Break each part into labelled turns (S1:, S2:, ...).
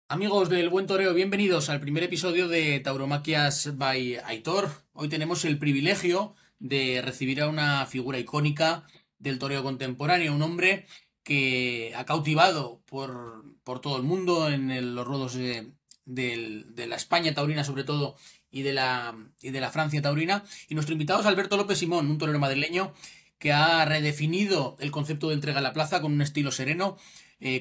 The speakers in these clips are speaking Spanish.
S1: Amigos del Buen Toreo, bienvenidos al primer episodio de Tauromaquias by Aitor. Hoy tenemos el privilegio de recibir a una figura icónica del toreo contemporáneo, un hombre que ha cautivado por todo el mundo los ruedos de la España taurina sobre todo y de la Francia taurina. Y nuestro invitado es Alberto López Simón, un torero madrileño que ha redefinido el concepto de entrega a la plaza con un estilo sereno,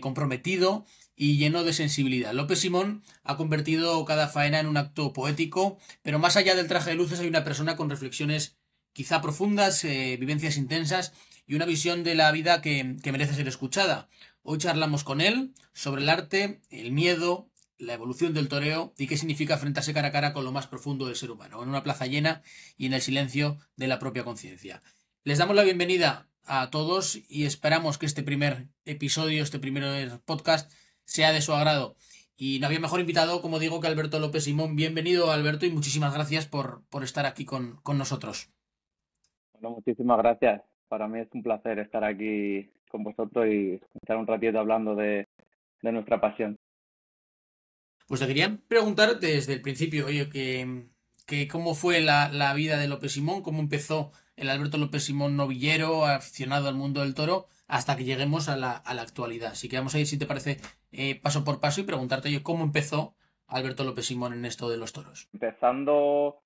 S1: comprometido y lleno de sensibilidad. López Simón ha convertido cada faena en un acto poético, pero más allá del traje de luces hay una persona con reflexiones quizá profundas, vivencias intensas y una visión de la vida que merece ser escuchada. Hoy charlamos con él sobre el arte, el miedo, la evolución del toreo y qué significa enfrentarse cara a cara con lo más profundo del ser humano, en una plaza llena y en el silencio de la propia conciencia. Les damos la bienvenida a todos y esperamos que este primer episodio, este primer podcast, sea de su agrado. Y no había mejor invitado, como digo, que Alberto López Simón. Bienvenido, Alberto, y muchísimas gracias por estar aquí con nosotros.
S2: Bueno, muchísimas gracias. Para mí es un placer estar aquí con vosotros y estar un ratito hablando de nuestra pasión.
S1: Pues te quería preguntar desde el principio, oye, que cómo fue la vida de López Simón, cómo empezó el Alberto López Simón novillero, aficionado al mundo del toro, hasta que lleguemos a la actualidad. Así que vamos a ir, si te parece, paso por paso y preguntarte, oye, cómo empezó Alberto López Simón en esto de los toros.
S2: Empezando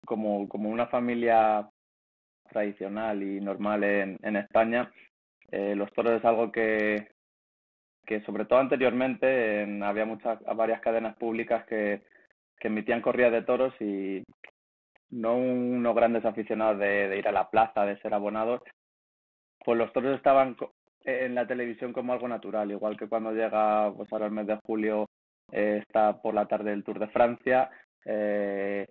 S2: como una familia tradicional y normal en España, los toros es algo que sobre todo anteriormente había varias cadenas públicas que emitían corridas de toros y no unos grandes aficionados de ir a la plaza, de ser abonados, pues los toros estaban en la televisión como algo natural, igual que cuando llega, pues ahora el mes de julio, está por la tarde el Tour de Francia, eh,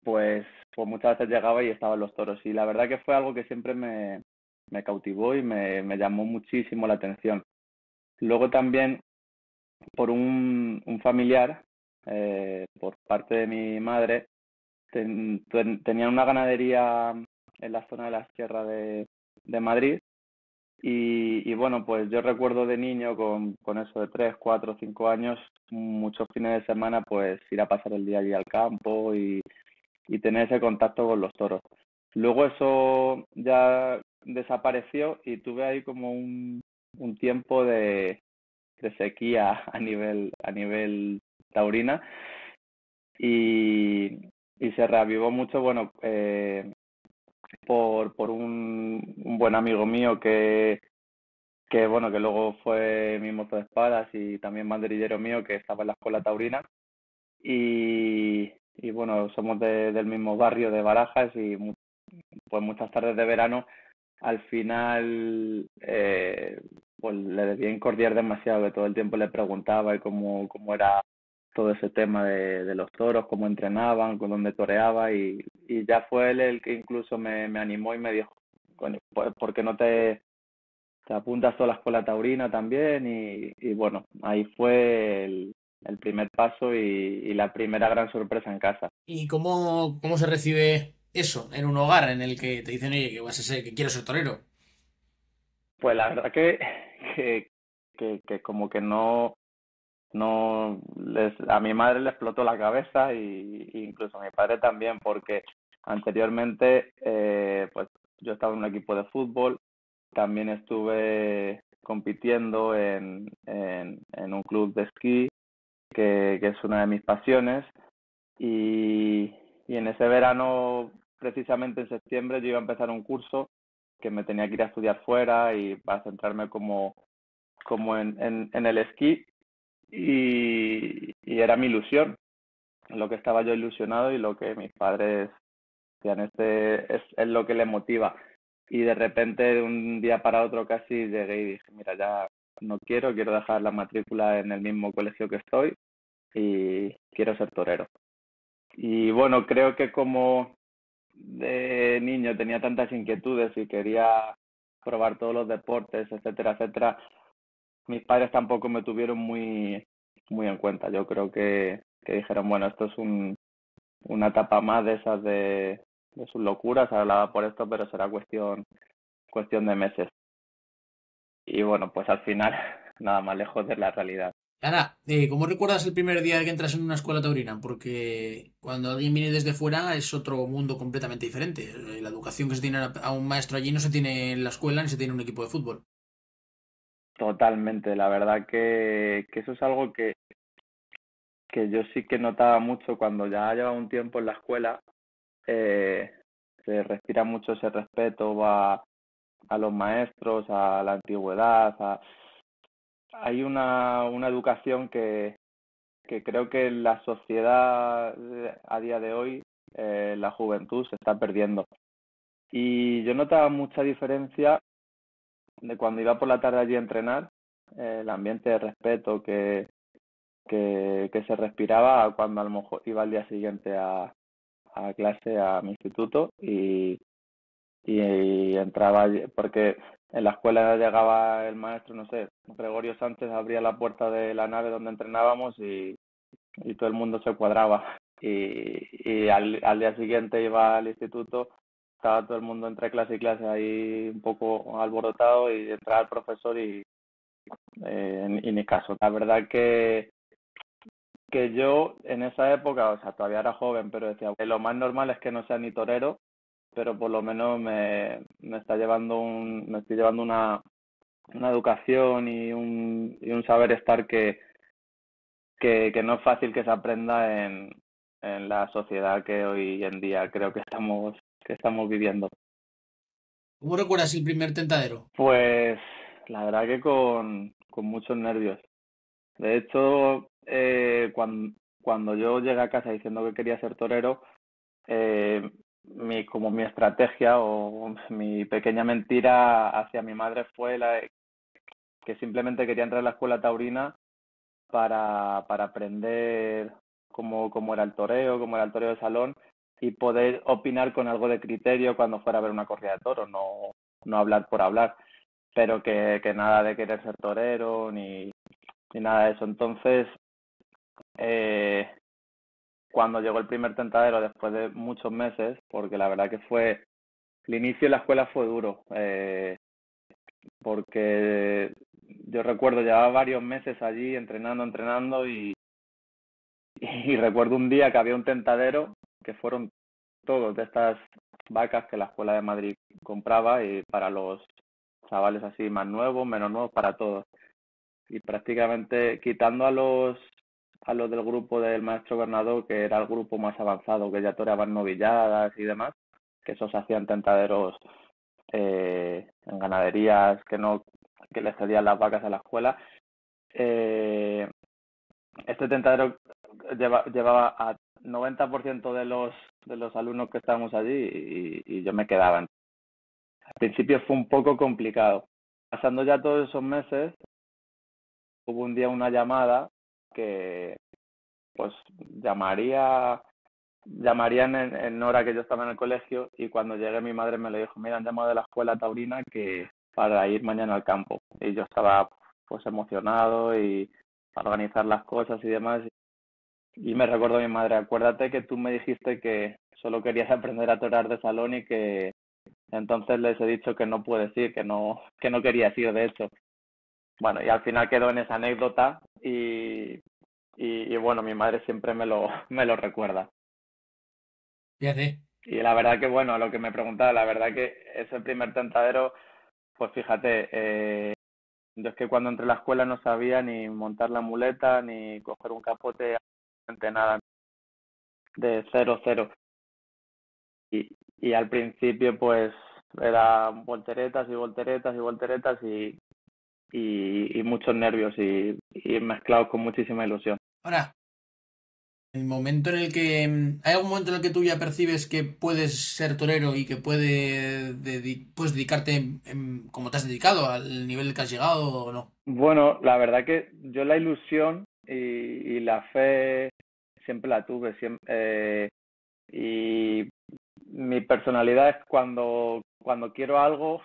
S2: pues muchas veces llegaba y estaban los toros. Y la verdad que fue algo que siempre me cautivó y me llamó muchísimo la atención. Luego también por un familiar, por parte de mi madre, tenían una ganadería en la zona de la Sierra de Madrid. Y bueno, pues yo recuerdo de niño con eso de 3 4 5 años, muchos fines de semana, pues ir a pasar el día allí al campo y tener ese contacto con los toros. Luego eso ya desapareció y tuve ahí como un tiempo de sequía a nivel taurina y, y se reavivó mucho, bueno, por un buen amigo mío que bueno, que luego fue mi mozo de espadas y también banderillero mío que estaba en la escuela taurina y bueno, somos del mismo barrio de Barajas y pues muchas tardes de verano al final pues le debía incordiar demasiado, que todo el tiempo le preguntaba y cómo era todo ese tema de los toros, cómo entrenaban, con dónde toreaba y ya fue él el que incluso me animó y me dijo, bueno, pues, ¿por qué no te apuntas tú a la escuela taurina también? Y bueno, ahí fue el primer paso y la primera gran sorpresa en casa.
S1: ¿Y cómo se recibe eso en un hogar en el que te dicen, oye, que vas a ser, que quiero ser torero?
S2: Pues la verdad que, que como que a mi madre le explotó la cabeza y incluso a mi padre también, porque anteriormente pues yo estaba en un equipo de fútbol, también estuve compitiendo en un club de esquí, que es una de mis pasiones, y, y en ese verano, precisamente en septiembre, yo iba a empezar un curso que me tenía que ir a estudiar fuera y para centrarme como en el esquí y era mi ilusión, lo que estaba yo ilusionado y lo que mis padres decían, es lo que le motiva. Y de repente, de un día para otro casi llegué y dije, mira, ya no quiero dejar la matrícula en el mismo colegio que estoy y quiero ser torero. Y bueno, creo que como de niño tenía tantas inquietudes y quería probar todos los deportes, etcétera, etcétera, mis padres tampoco me tuvieron muy en cuenta. Yo creo que dijeron, bueno, esto es una etapa más de esas de sus locuras, hablaba por esto, pero será cuestión de meses. Y bueno, pues al final, nada más lejos de la realidad.
S1: Ahora, ¿cómo recuerdas el primer día que entras en una escuela taurina? Porque cuando alguien viene desde fuera es otro mundo completamente diferente. La educación que se tiene a un maestro allí no se tiene en la escuela ni se tiene en un equipo de fútbol.
S2: Totalmente, la verdad que eso es algo que yo sí que notaba mucho cuando ya llevaba un tiempo en la escuela. eh, Se respira mucho ese respeto a los maestros, a la antigüedad. Hay una educación que creo que en la sociedad a día de hoy, la juventud se está perdiendo. Y yo notaba mucha diferencia de cuando iba por la tarde allí a entrenar, el ambiente de respeto que se respiraba a cuando a lo mejor iba al día siguiente a clase, a mi instituto, y entraba allí, porque en la escuela llegaba el maestro, no sé, Gregorio Sánchez abría la puerta de la nave donde entrenábamos y todo el mundo se cuadraba. Y al día siguiente iba al instituto, estaba todo el mundo entre clase y clase ahí un poco alborotado y entraba el profesor y ni caso. La verdad que yo en esa época, o sea, todavía era joven, pero decía, lo más normal es que no sea ni torero, pero por lo menos me está llevando me estoy llevando una educación y un saber estar que no es fácil que se aprenda en la sociedad que hoy en día creo que estamos viviendo.
S1: ¿Cómo recuerdas el primer tentadero?
S2: Pues la verdad que con muchos nervios. De hecho, cuando yo llegué a casa diciendo que quería ser torero, como mi estrategia o mi pequeña mentira hacia mi madre fue que simplemente quería entrar a la escuela taurina para aprender cómo era el toreo, cómo era el toreo de salón y poder opinar con algo de criterio cuando fuera a ver una corrida de toros, no hablar por hablar, pero que nada de querer ser torero ni nada de eso. Entonces, eh, cuando llegó el primer tentadero, después de muchos meses, porque la verdad que el inicio de la escuela fue duro, porque yo recuerdo, llevaba varios meses allí entrenando y recuerdo un día que había un tentadero que fueron todos de estas vacas que la Escuela de Madrid compraba y para los chavales así más nuevos, menos nuevos, para todos. Y prácticamente quitando a los del grupo del maestro Bernardo, que era el grupo más avanzado, que ya toreaban novilladas y demás, que esos hacían tentaderos en ganaderías que les cedían las vacas a la escuela. Eh, este tentadero llevaba a 90% de los alumnos que estábamos allí y yo me quedaba. Al principio fue un poco complicado. Pasando ya todos esos meses, hubo un día una llamada que pues llamarían en hora que yo estaba en el colegio y cuando llegué mi madre me lo dijo, mira, han llamado de la escuela taurina que para ir mañana al campo. Y yo estaba pues emocionado y para organizar las cosas y demás. Y me recuerdo a mi madre, acuérdate que tú me dijiste que solo querías aprender a torear de salón y que entonces les he dicho que no puedes ir, que no querías ir, de hecho. Bueno, y al final quedó en esa anécdota y bueno, mi madre siempre me lo recuerda.
S1: Fíjate.
S2: Y la verdad que, bueno, a lo que me preguntaba, la verdad que ese primer tentadero, pues fíjate, yo es que cuando entré a la escuela no sabía ni montar la muleta, ni coger un capote, absolutamente nada, de cero, cero. Y al principio pues era volteretas y volteretas y volteretas y muchos nervios y mezclados con muchísima ilusión.
S1: Ahora, el momento en el que... ¿Hay algún momento en el que tú ya percibes que puedes ser torero y que puedes dedicarte como te has dedicado, al nivel que has llegado o no?
S2: Bueno, la verdad que yo la ilusión y la fe siempre la tuve, y mi personalidad es cuando quiero algo,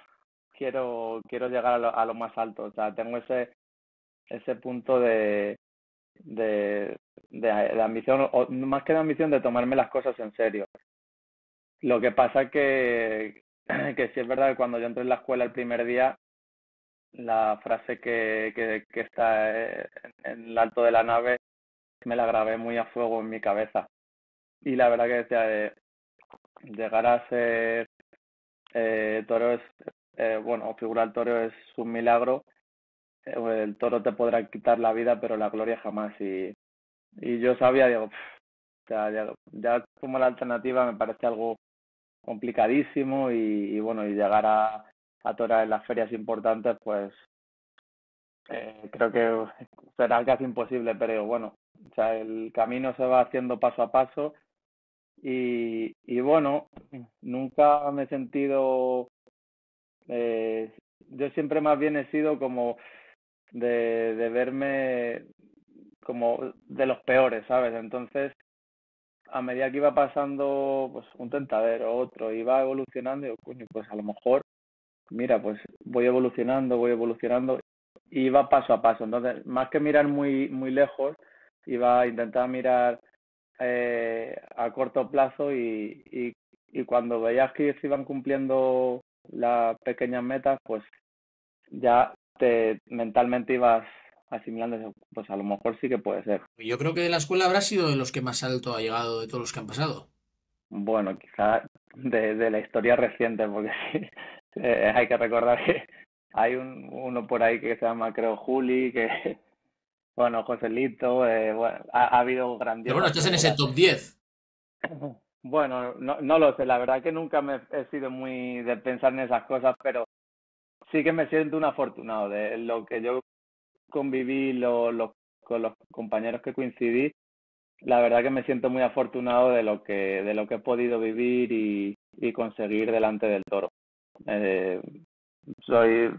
S2: quiero llegar a lo más alto. O sea, tengo ese punto de ambición, o más que de ambición, de tomarme las cosas en serio. Lo que pasa que sí es verdad que cuando yo entré en la escuela el primer día, la frase que está en el alto de la nave me la grabé muy a fuego en mi cabeza. Y la verdad que decía, llegar a ser toro es, bueno, figurar al toro es un milagro. El toro te podrá quitar la vida, pero la gloria jamás. Y yo sabía, digo, o sea, ya como la alternativa me parece algo complicadísimo y bueno, y llegar a torear en las ferias importantes, pues creo que será casi imposible, pero bueno, o sea, el camino se va haciendo paso a paso y bueno, nunca me he sentido, eh, yo siempre más bien he sido como de verme como de los peores, ¿sabes? Entonces, a medida que iba pasando pues un tentadero, otro, iba evolucionando, y digo, coño, pues a lo mejor, mira, pues voy evolucionando, y iba paso a paso. Entonces, más que mirar muy lejos, iba a intentar mirar a corto plazo y cuando veías que se iban cumpliendo las pequeñas metas, pues ya te mentalmente ibas asimilando, eso, pues a lo mejor sí que puede ser.
S1: Yo creo que de la escuela habrá sido de los que más alto ha llegado de todos los que han pasado.
S2: Bueno, quizá de la historia reciente, porque sí, hay que recordar que hay uno por ahí que se llama, creo, Juli, que, bueno, Joselito, bueno, ha habido
S1: Pero bueno,
S2: grandiosas
S1: estás en ese
S2: figuras.
S1: top 10.
S2: Bueno, no lo sé, la verdad que nunca me he sido muy de pensar en esas cosas, pero sí que me siento un afortunado de lo que yo conviví, con los compañeros que coincidí. La verdad que me siento muy afortunado de lo que he podido vivir y conseguir delante del toro. Eh, soy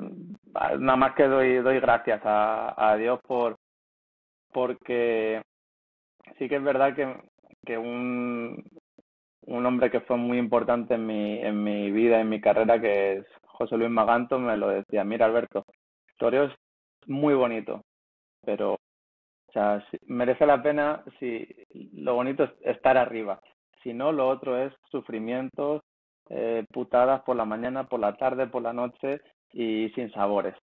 S2: nada más que doy gracias a Dios porque sí que es verdad que un hombre que fue muy importante en mi vida, en mi carrera, que es José Luis Maganto, me lo decía, mira Alberto, toreo es muy bonito, pero o sea, merece la pena si lo bonito es estar arriba. Si no, lo otro es sufrimientos, putadas por la mañana, por la tarde, por la noche y sin sabores.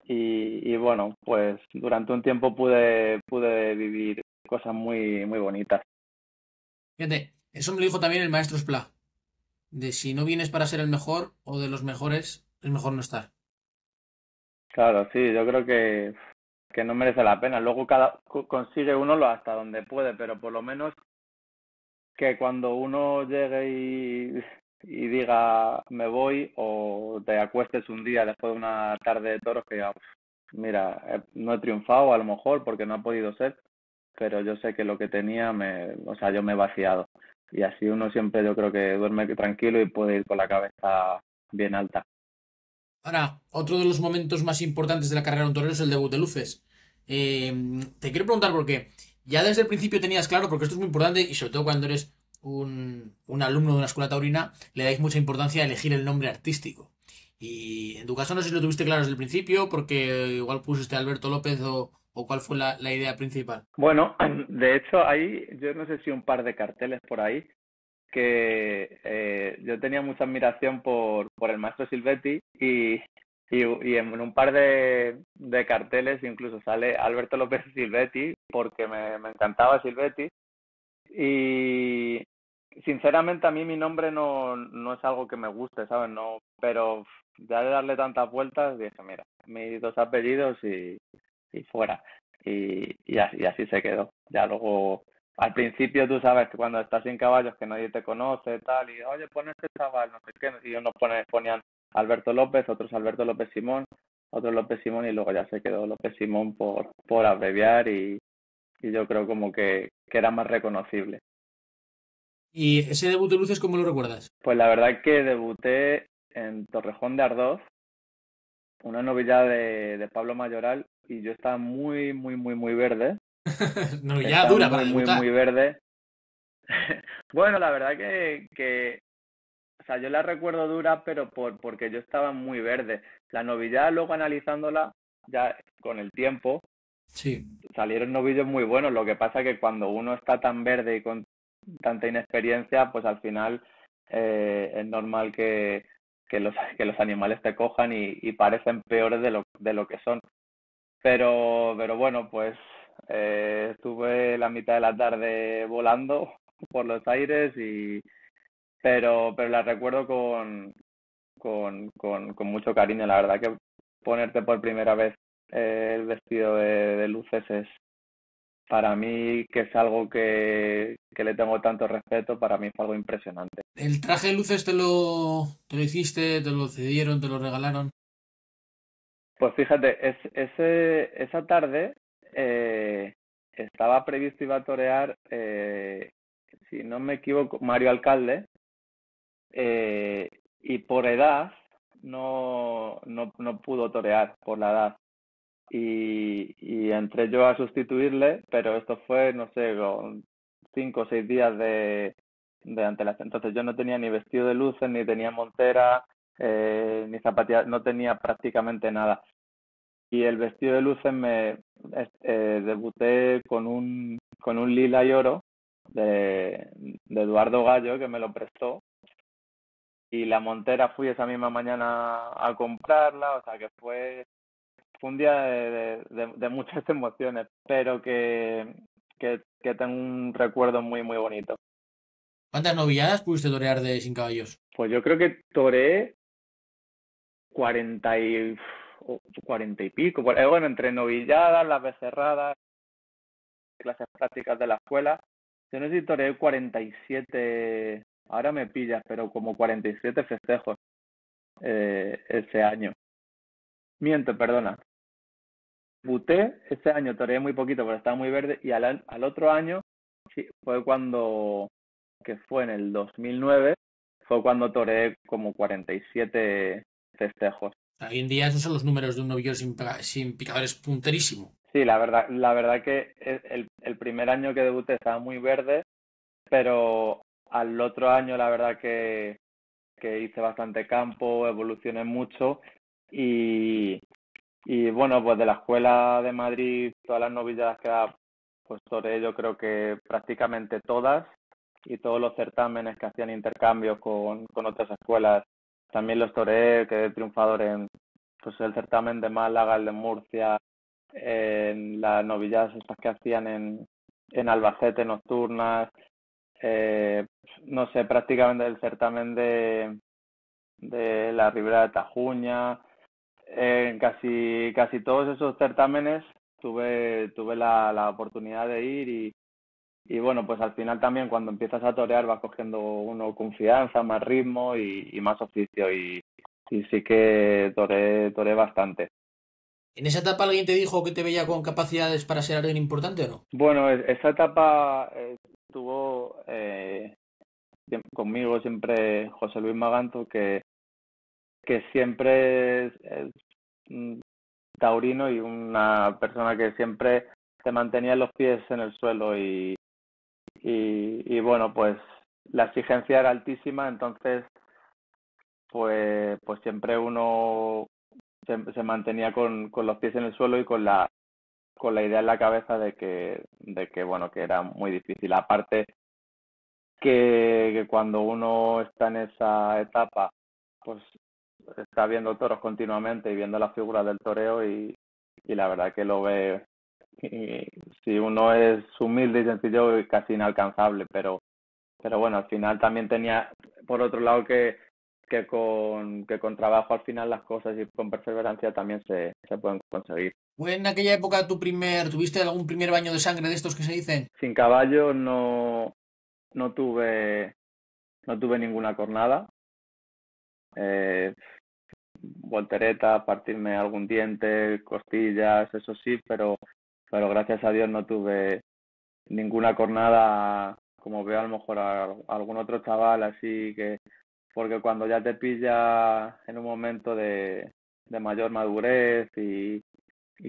S2: Y bueno, pues durante un tiempo pude vivir cosas muy bonitas.
S1: Fíjate, eso me lo dijo también el maestro Spla. De si no vienes para ser el mejor o de los mejores, es mejor no estar.
S2: Claro, sí, yo creo que no merece la pena. Luego consigue uno lo hasta donde puede, pero por lo menos que cuando uno llegue y diga me voy o te acuestes un día después de una tarde de toros que diga, mira, no he triunfado a lo mejor porque no ha podido ser, pero yo sé que lo que tenía, o sea, yo me he vaciado. Y así uno siempre yo creo que duerme tranquilo y puede ir con la cabeza bien alta.
S1: Ahora, otro de los momentos más importantes de la carrera de un torero es el debut de Luces. Te quiero preguntar por qué. Ya desde el principio tenías claro, porque esto es muy importante y sobre todo cuando eres un alumno de una escuela taurina, le dais mucha importancia a elegir el nombre artístico. Y en tu caso no sé si lo tuviste claro desde el principio, porque igual pusiste Alberto López o cuál fue la idea principal.
S2: Bueno, de hecho, hay, yo no sé si un par de carteles por ahí que yo tenía mucha admiración por el maestro Silvetti y en un par de carteles incluso sale Alberto López Silvetti porque me encantaba Silvetti y sinceramente a mí mi nombre no es algo que me guste, ¿sabes? No, pero ya de darle tantas vueltas dije, mira, mis dos apellidos y fuera. Y así se quedó. Ya luego, al principio tú sabes que cuando estás sin caballos que nadie te conoce, tal, y oye, pon este chaval, no sé qué, y unos ponían Alberto López, otros Alberto López Simón, otros López Simón, y luego ya se quedó López Simón por abreviar y yo creo como que era más reconocible.
S1: ¿Y ese debut de Luces cómo lo recuerdas?
S2: Pues la verdad es que debuté en Torrejón de Ardoz, una novillada de Pablo Mayoral, y yo estaba muy verde.
S1: No, ya
S2: Estaba
S1: dura para
S2: muy
S1: debutar.
S2: verde. Bueno, la verdad o sea, yo la recuerdo dura, pero porque yo estaba muy verde. La novillada, luego analizándola, ya con el tiempo,
S1: Sí.
S2: salieron novillos muy buenos. Lo que pasa que cuando uno está tan verde y con tanta inexperiencia, pues al final es normal que los animales te cojan y parecen peores de lo que son. Pero bueno, pues estuve la mitad de la tarde volando por los aires pero la recuerdo con mucho cariño. La verdad que ponerte por primera vez el vestido de luces es, para mí, que es algo que le tengo tanto respeto, para mí fue algo impresionante.
S1: ¿El traje de luces te lo hiciste, te lo cedieron, te lo regalaron?
S2: Pues fíjate, esa tarde eh, estaba previsto iba a torear, si no me equivoco, Mario Alcalde, eh, y por edad no pudo torear, por la edad. Y entré yo a sustituirle, pero esto fue, no sé, con 5 o 6 días de antelación. Entonces yo no tenía ni vestido de luces, ni tenía montera, ni zapatillas, no tenía prácticamente nada. Y el vestido de luces debuté con un lila y oro de Eduardo Gallo, que me lo prestó. Y la montera fui esa misma mañana a comprarla, o sea que fue un día de muchas emociones, pero que tengo un recuerdo muy, muy bonito.
S1: ¿Cuántas novilladas pudiste torear de Sin Caballos?
S2: Pues yo creo que toreé 40 y, 40 y pico. Bueno, entre novilladas, las becerradas, clases prácticas de la escuela. Yo no sé si toreé 47, ahora me pillas, pero como 47 festejos ese año. Miento, perdona. Debuté ese año, toreé muy poquito, pero estaba muy verde. Y al otro año, sí, fue que fue en el 2009, fue cuando toreé como 47 festejos.
S1: Hoy en día esos son los números de un novillo sin picadores punterísimo.
S2: Sí, la verdad que el primer año que debuté estaba muy verde, pero al otro año la verdad que hice bastante campo, evolucioné mucho y, y bueno, pues de la escuela de Madrid, todas las novilladas que da, pues toreé yo creo que prácticamente todas y todos los certámenes que hacían intercambios con otras escuelas, también los toreé, quedé triunfador en pues el certamen de Málaga, el de Murcia, en las novilladas estas que hacían en Albacete nocturnas, eh, no sé, prácticamente el certamen de la Ribera de Tajuña, en casi todos esos certámenes tuve la oportunidad de ir y bueno, pues al final también cuando empiezas a torear vas cogiendo uno confianza, más ritmo y más oficio y sí que toreé bastante.
S1: ¿En esa etapa alguien te dijo que te veía con capacidades para ser alguien importante o no?
S2: Bueno, esa etapa estuvo conmigo siempre José Luis Maganto, que siempre es taurino y una persona que siempre te mantenía los pies en el suelo y bueno, pues la exigencia era altísima, entonces pues siempre uno se mantenía con los pies en el suelo y con la idea en la cabeza de que bueno, que era muy difícil. Aparte que cuando uno está en esa etapa, pues está viendo toros continuamente y viendo las figuras del toreo y la verdad que lo ve, y si uno es humilde y sencillo, es casi inalcanzable, pero bueno, al final también tenía, por otro lado, que con trabajo al final las cosas y con perseverancia también se pueden conseguir.
S1: ¿Fue en aquella época tuviste algún primer baño de sangre de estos que se dicen?
S2: Sin caballo no tuve, no tuve ninguna cornada. Eh, Voltereta, partirme algún diente, costillas, eso sí, pero gracias a Dios no tuve ninguna cornada como veo a lo mejor a algún otro chaval así que, porque cuando ya te pilla en un momento de mayor madurez y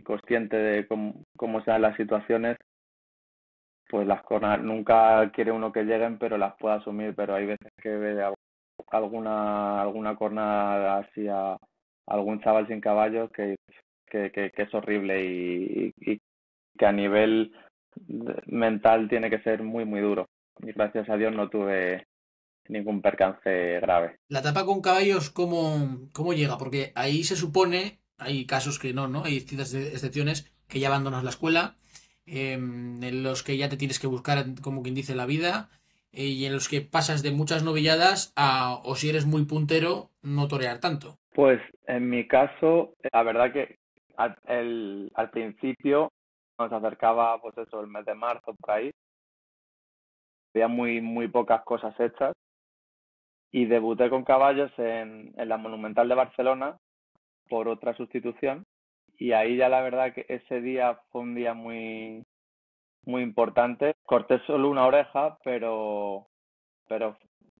S2: consciente de cómo sean las situaciones, pues las cornadas nunca quiere uno que lleguen, pero las puede asumir, pero hay veces que ve alguna cornada así a algún chaval sin caballo que es horrible y que a nivel mental tiene que ser muy, muy duro. Y gracias a Dios ningún percance grave.
S1: La etapa con caballos, ¿cómo llega? Porque ahí se supone, hay casos que no, ¿no? Hay ciertas excepciones que ya abandonas la escuela, en los que ya te tienes que buscar, como quien dice, la vida, y en los que pasas de muchas novilladas a, o si eres muy puntero, no torear tanto.
S2: Pues en mi caso, la verdad que al principio, cuando se acercaba, pues eso, el mes de marzo por ahí, había muy pocas cosas hechas y debuté con caballos en la Monumental de Barcelona por otra sustitución y ahí ya la verdad que ese día fue un día muy importante. Corté solo una oreja, pero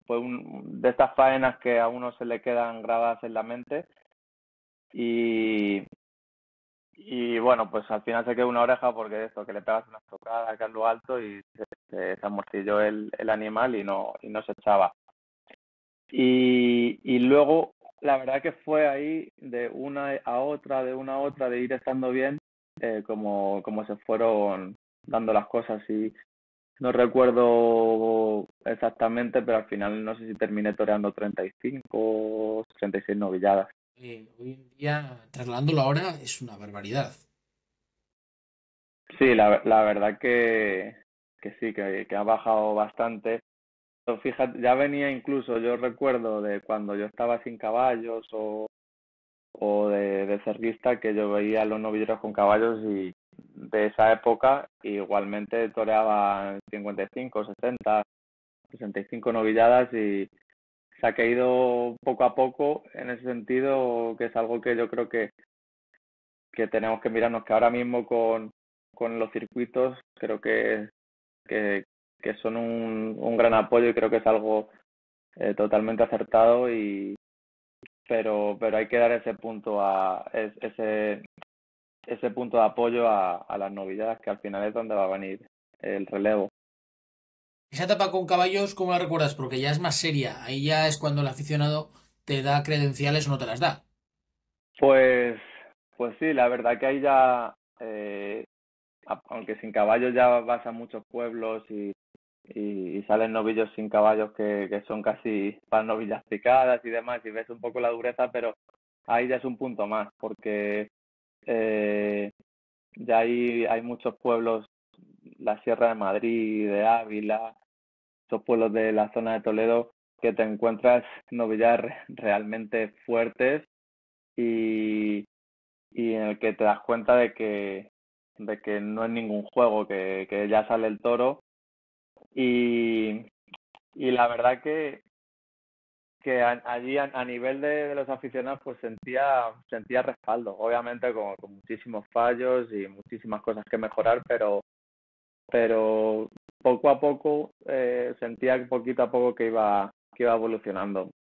S2: fue de estas faenas que a uno se le quedan grabadas en la mente y, y bueno, pues al final se quedó una oreja porque esto, que le pegas una estocada acá en lo alto y se amorcilló el animal y no se echaba. Y luego, la verdad que fue ahí de una a otra, de una a otra, de ir estando bien, como se fueron dando las cosas. Y no recuerdo exactamente, pero al final no sé si terminé toreando 35 o 36 novilladas.
S1: Hoy en día, trasladándolo ahora, es una barbaridad.
S2: Sí, la verdad que sí, que ha bajado bastante. Pero fíjate, ya venía incluso, yo recuerdo de cuando yo estaba sin caballos o de cerdista que yo veía a los novilleros con caballos y de esa época igualmente toreaba 55, 60, 65 novilladas y se ha caído poco a poco en ese sentido, que es algo que yo creo que tenemos que mirarnos, que ahora mismo con los circuitos creo que, que son un gran apoyo y creo que es algo totalmente acertado pero hay que dar ese punto ese punto de apoyo a las novilladas, que al final es donde va a venir el relevo.
S1: Esa etapa con caballos, ¿cómo la recuerdas? Porque ya es más seria. Ahí ya es cuando el aficionado te da credenciales o no te las da.
S2: Pues, pues sí, la verdad que ahí ya, aunque sin caballos ya vas a muchos pueblos y salen novillos sin caballos que son casi para novillas picadas y demás, y ves un poco la dureza, pero ahí ya es un punto más, porque eh, ya hay muchos pueblos, la Sierra de Madrid, de Ávila, esos pueblos de la zona de Toledo, que te encuentras novillas realmente fuertes y, y en el que te das cuenta de que no es ningún juego, que ya sale el toro y, y la verdad que allí a nivel de los aficionados pues sentía respaldo, obviamente con muchísimos fallos y muchísimas cosas que mejorar, pero poco a poco sentía que poquito a poco que iba evolucionando.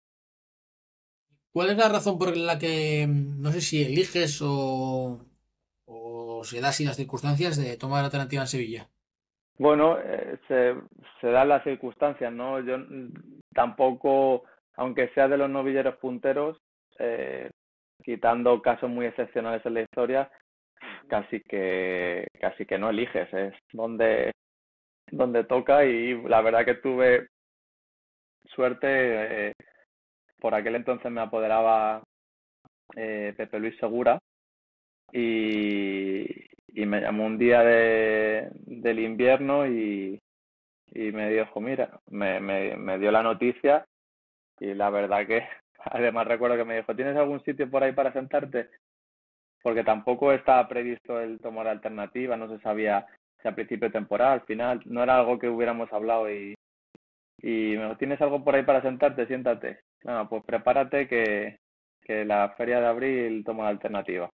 S1: ¿Cuál es la razón por la que no sé si eliges o se da así las circunstancias de tomar alternativa en Sevilla?
S2: Bueno, se dan las circunstancias, ¿no? Yo tampoco, aunque sea de los novilleros punteros, eh, quitando casos muy excepcionales en la historia, casi que no eliges, es donde toca y la verdad que tuve suerte, por aquel entonces me apoderaba Pepe Luis Segura y, y me llamó un día del invierno y me dijo, mira, me dio la noticia y la verdad que además recuerdo que me dijo, ¿tienes algún sitio por ahí para sentarte? Porque tampoco estaba previsto el tomar alternativa, no se sabía si a principio de temporada, al final, no era algo que hubiéramos hablado y me dijo, ¿tienes algo por ahí para sentarte? Siéntate. No, pues prepárate que la feria de abril toma la alternativa.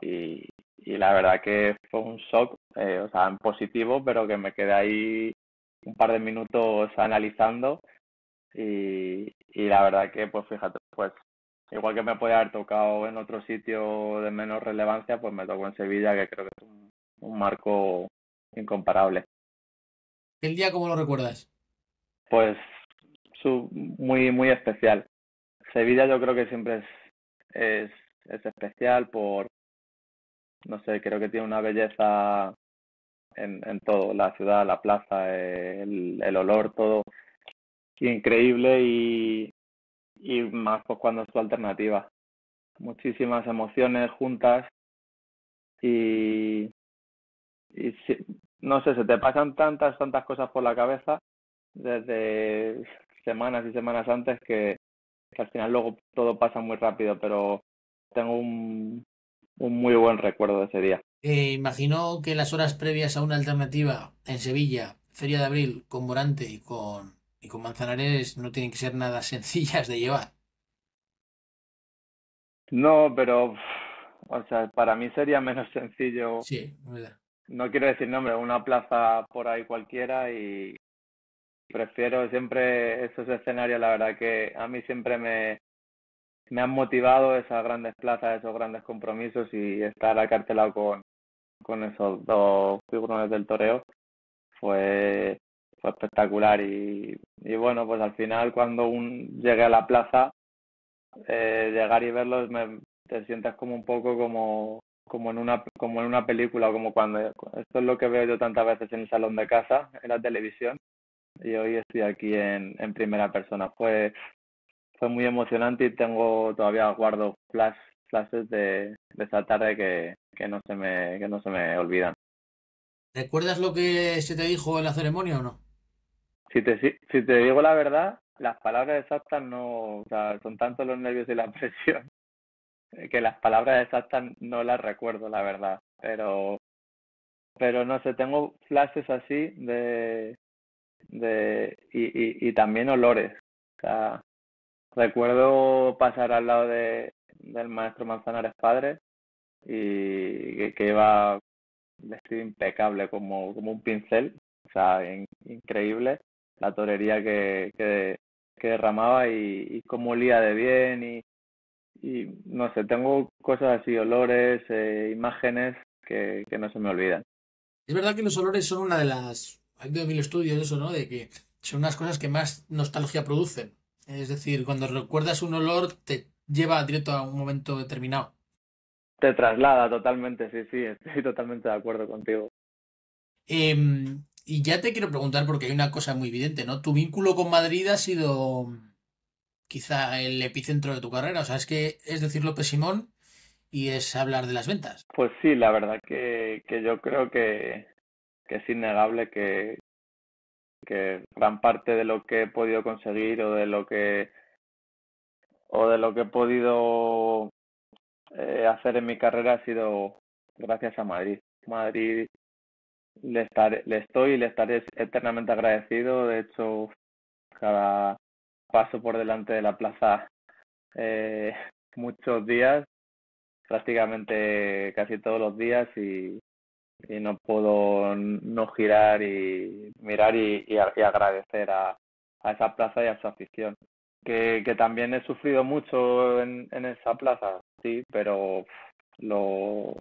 S2: Y la verdad que fue un shock, o sea, en positivo, pero que me quedé ahí un par de minutos analizando y la verdad que, pues fíjate, pues igual que me puede haber tocado en otro sitio de menos relevancia, pues me tocó en Sevilla, que creo que es un marco incomparable.
S1: ¿El día cómo lo recuerdas?
S2: Pues muy especial. Sevilla yo creo que siempre es, es especial por, no sé, creo que tiene una belleza en todo, la ciudad, la plaza, el olor, todo. increíble y más pues cuando es tu alternativa. Muchísimas emociones juntas y, y no sé, se te pasan tantas cosas por la cabeza desde semanas y semanas antes que al final luego todo pasa muy rápido, pero tengo un muy buen recuerdo de ese día.
S1: Imagino que las horas previas a una alternativa en Sevilla, Feria de Abril, con Morante y con Manzanares no tienen que ser nada sencillas de llevar.
S2: No, pero, o sea, para mí sería menos sencillo,
S1: Sí, ¿verdad?
S2: no quiero decir nombre, una plaza por ahí cualquiera y prefiero siempre esos escenarios, la verdad que a mí siempre me han motivado esas grandes plazas, esos grandes compromisos y estar acartelado con esos dos figurones del toreo fue, fue espectacular y bueno, pues al final cuando llegué a la plaza, llegar y verlos te sientes como un poco como en una película, como cuando esto es lo que veo yo tantas veces en el salón de casa, en la televisión, y hoy estoy aquí en primera persona. Fue muy emocionante y todavía guardo flashes de esa tarde que no se me olvidan.
S1: ¿Recuerdas lo que se te dijo en la ceremonia o no?
S2: Si te digo la verdad, las palabras exactas no, o sea, son tanto los nervios y la presión que las palabras exactas no las recuerdo, la verdad. Pero no sé, tengo flashes así y también olores. O sea, recuerdo pasar al lado del maestro Manzanares padre y que iba vestido impecable como un pincel, o sea, increíble la torería que derramaba y cómo olía de bien y no sé, tengo cosas así, olores, imágenes que no se me olvidan.
S1: Es verdad que los olores son una de las... Hay habido mil estudios de eso, ¿no? De que son unas cosas que más nostalgia producen. Es decir, cuando recuerdas un olor te lleva directo a un momento determinado.
S2: Te traslada totalmente, sí, sí, estoy totalmente de acuerdo contigo.
S1: Y ya te quiero preguntar, porque hay una cosa muy evidente, ¿no? Tu vínculo con Madrid ha sido quizá el epicentro de tu carrera. O sea, es que es decir López Simón y es hablar de las ventas.
S2: Pues sí, la verdad que yo creo que es innegable que gran parte de lo que he podido conseguir o de lo que he podido hacer en mi carrera ha sido gracias a Madrid. Madrid le estoy y le estaré eternamente agradecido. De hecho, cada paso por delante de la plaza eh, muchos días, prácticamente casi todos los días y no puedo no girar y mirar y agradecer a esa plaza y a su afición. Que también he sufrido mucho en esa plaza, sí, pero lo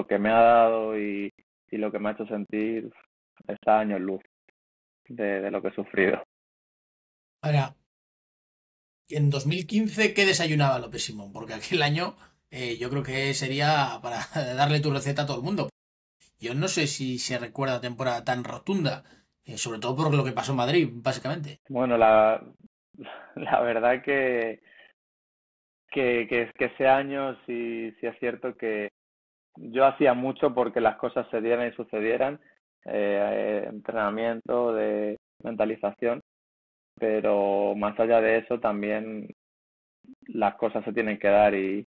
S2: que me ha dado y lo que me ha hecho sentir está a años luz de lo que he sufrido.
S1: Ahora, en 2015, ¿qué desayunaba López Simón? Porque aquel año yo creo que sería para darle tu receta a todo el mundo. Yo no sé si se recuerda temporada tan rotunda, sobre todo por lo que pasó en Madrid, básicamente.
S2: Bueno, la verdad que ese año sí es cierto que yo hacía mucho porque las cosas se dieran y sucedieran, entrenamiento, de mentalización, pero más allá de eso también las cosas se tienen que dar y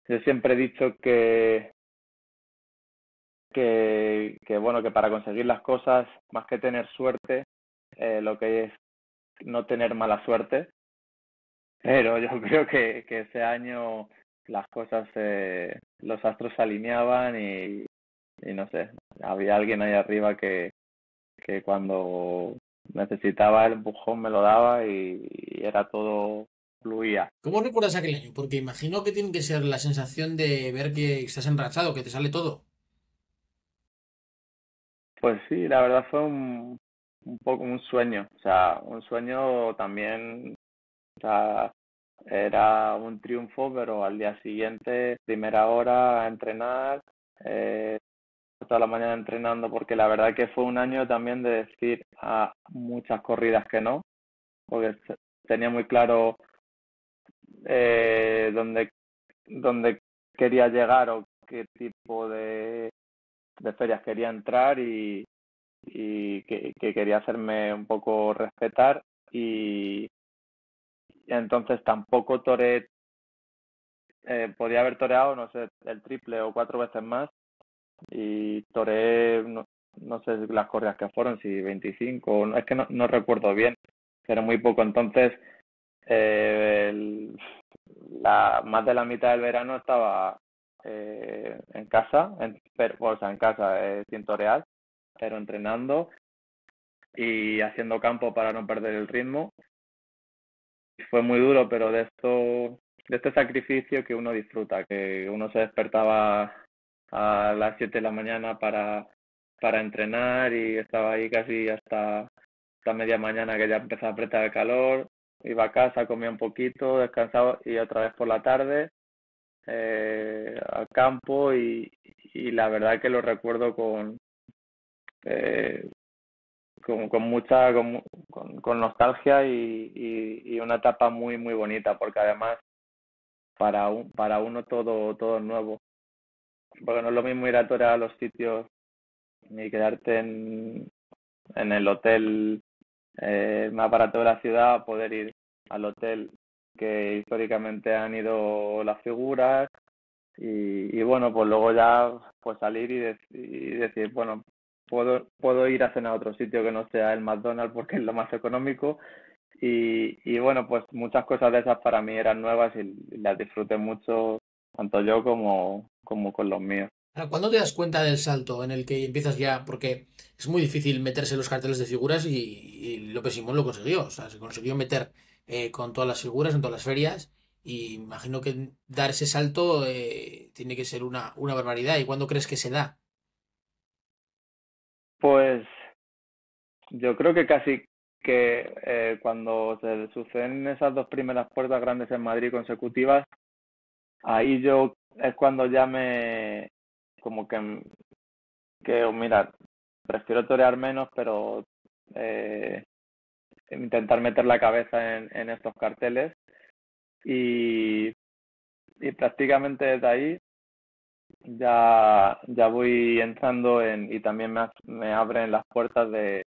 S2: yo siempre he dicho que bueno, que para conseguir las cosas, más que tener suerte, lo que es no tener mala suerte, pero yo creo que ese año las cosas, los astros se alineaban y no sé, había alguien ahí arriba que cuando necesitaba el empujón me lo daba y era todo fluía.
S1: ¿Cómo recuerdas aquel año? Porque imagino que tiene que ser la sensación de ver que estás enrachado, que te sale todo.
S2: Pues sí, la verdad fue un poco un sueño, o sea, un sueño también, o sea, era un triunfo, pero al día siguiente, primera hora a entrenar, eh, toda la mañana entrenando, porque la verdad que fue un año también de decir a muchas corridas que no, porque tenía muy claro dónde, dónde quería llegar o qué tipo de ferias quería entrar y que quería hacerme un poco respetar y entonces tampoco toreé, podía haber toreado, no sé, el triple o 4 veces más y toreé, no sé las corridas que fueron, si 25, es que no recuerdo bien, pero muy poco. Entonces, más de la mitad del verano estaba en casa, o sea, en casa, sin torear, pero entrenando y haciendo campo para no perder el ritmo. Fue muy duro, pero de este sacrificio que uno disfruta, que uno se despertaba a las 7 de la mañana para entrenar y estaba ahí casi hasta media mañana que ya empezaba a apretar el calor, iba a casa, comía un poquito, descansaba y otra vez por la tarde al campo y la verdad que lo recuerdo eh, con mucha con nostalgia y una etapa muy muy bonita porque además para uno todo es nuevo porque no es lo mismo ir a torear a los sitios ni quedarte en el hotel más barato de la ciudad, poder ir al hotel que históricamente han ido las figuras y bueno, pues luego ya pues salir y decir, bueno, puedo ir a cenar a otro sitio que no sea el McDonald's porque es lo más económico y bueno, pues muchas cosas de esas para mí eran nuevas y las disfruté mucho, tanto yo como con los míos.
S1: Ahora, ¿cuándo te das cuenta del salto en el que empiezas ya? Porque es muy difícil meterse en los carteles de figuras y López Simón lo consiguió. O sea, se consiguió meter con todas las figuras en todas las ferias y imagino que dar ese salto tiene que ser una barbaridad. ¿Y cuándo crees que se da?
S2: Pues yo creo que casi que cuando se suceden esas dos primeras puertas grandes en Madrid consecutivas, ahí yo es cuando ya como que mira, prefiero torear menos, pero eh, intentar meter la cabeza en estos carteles y, y prácticamente desde ahí ya voy entrando y también me abren las puertas de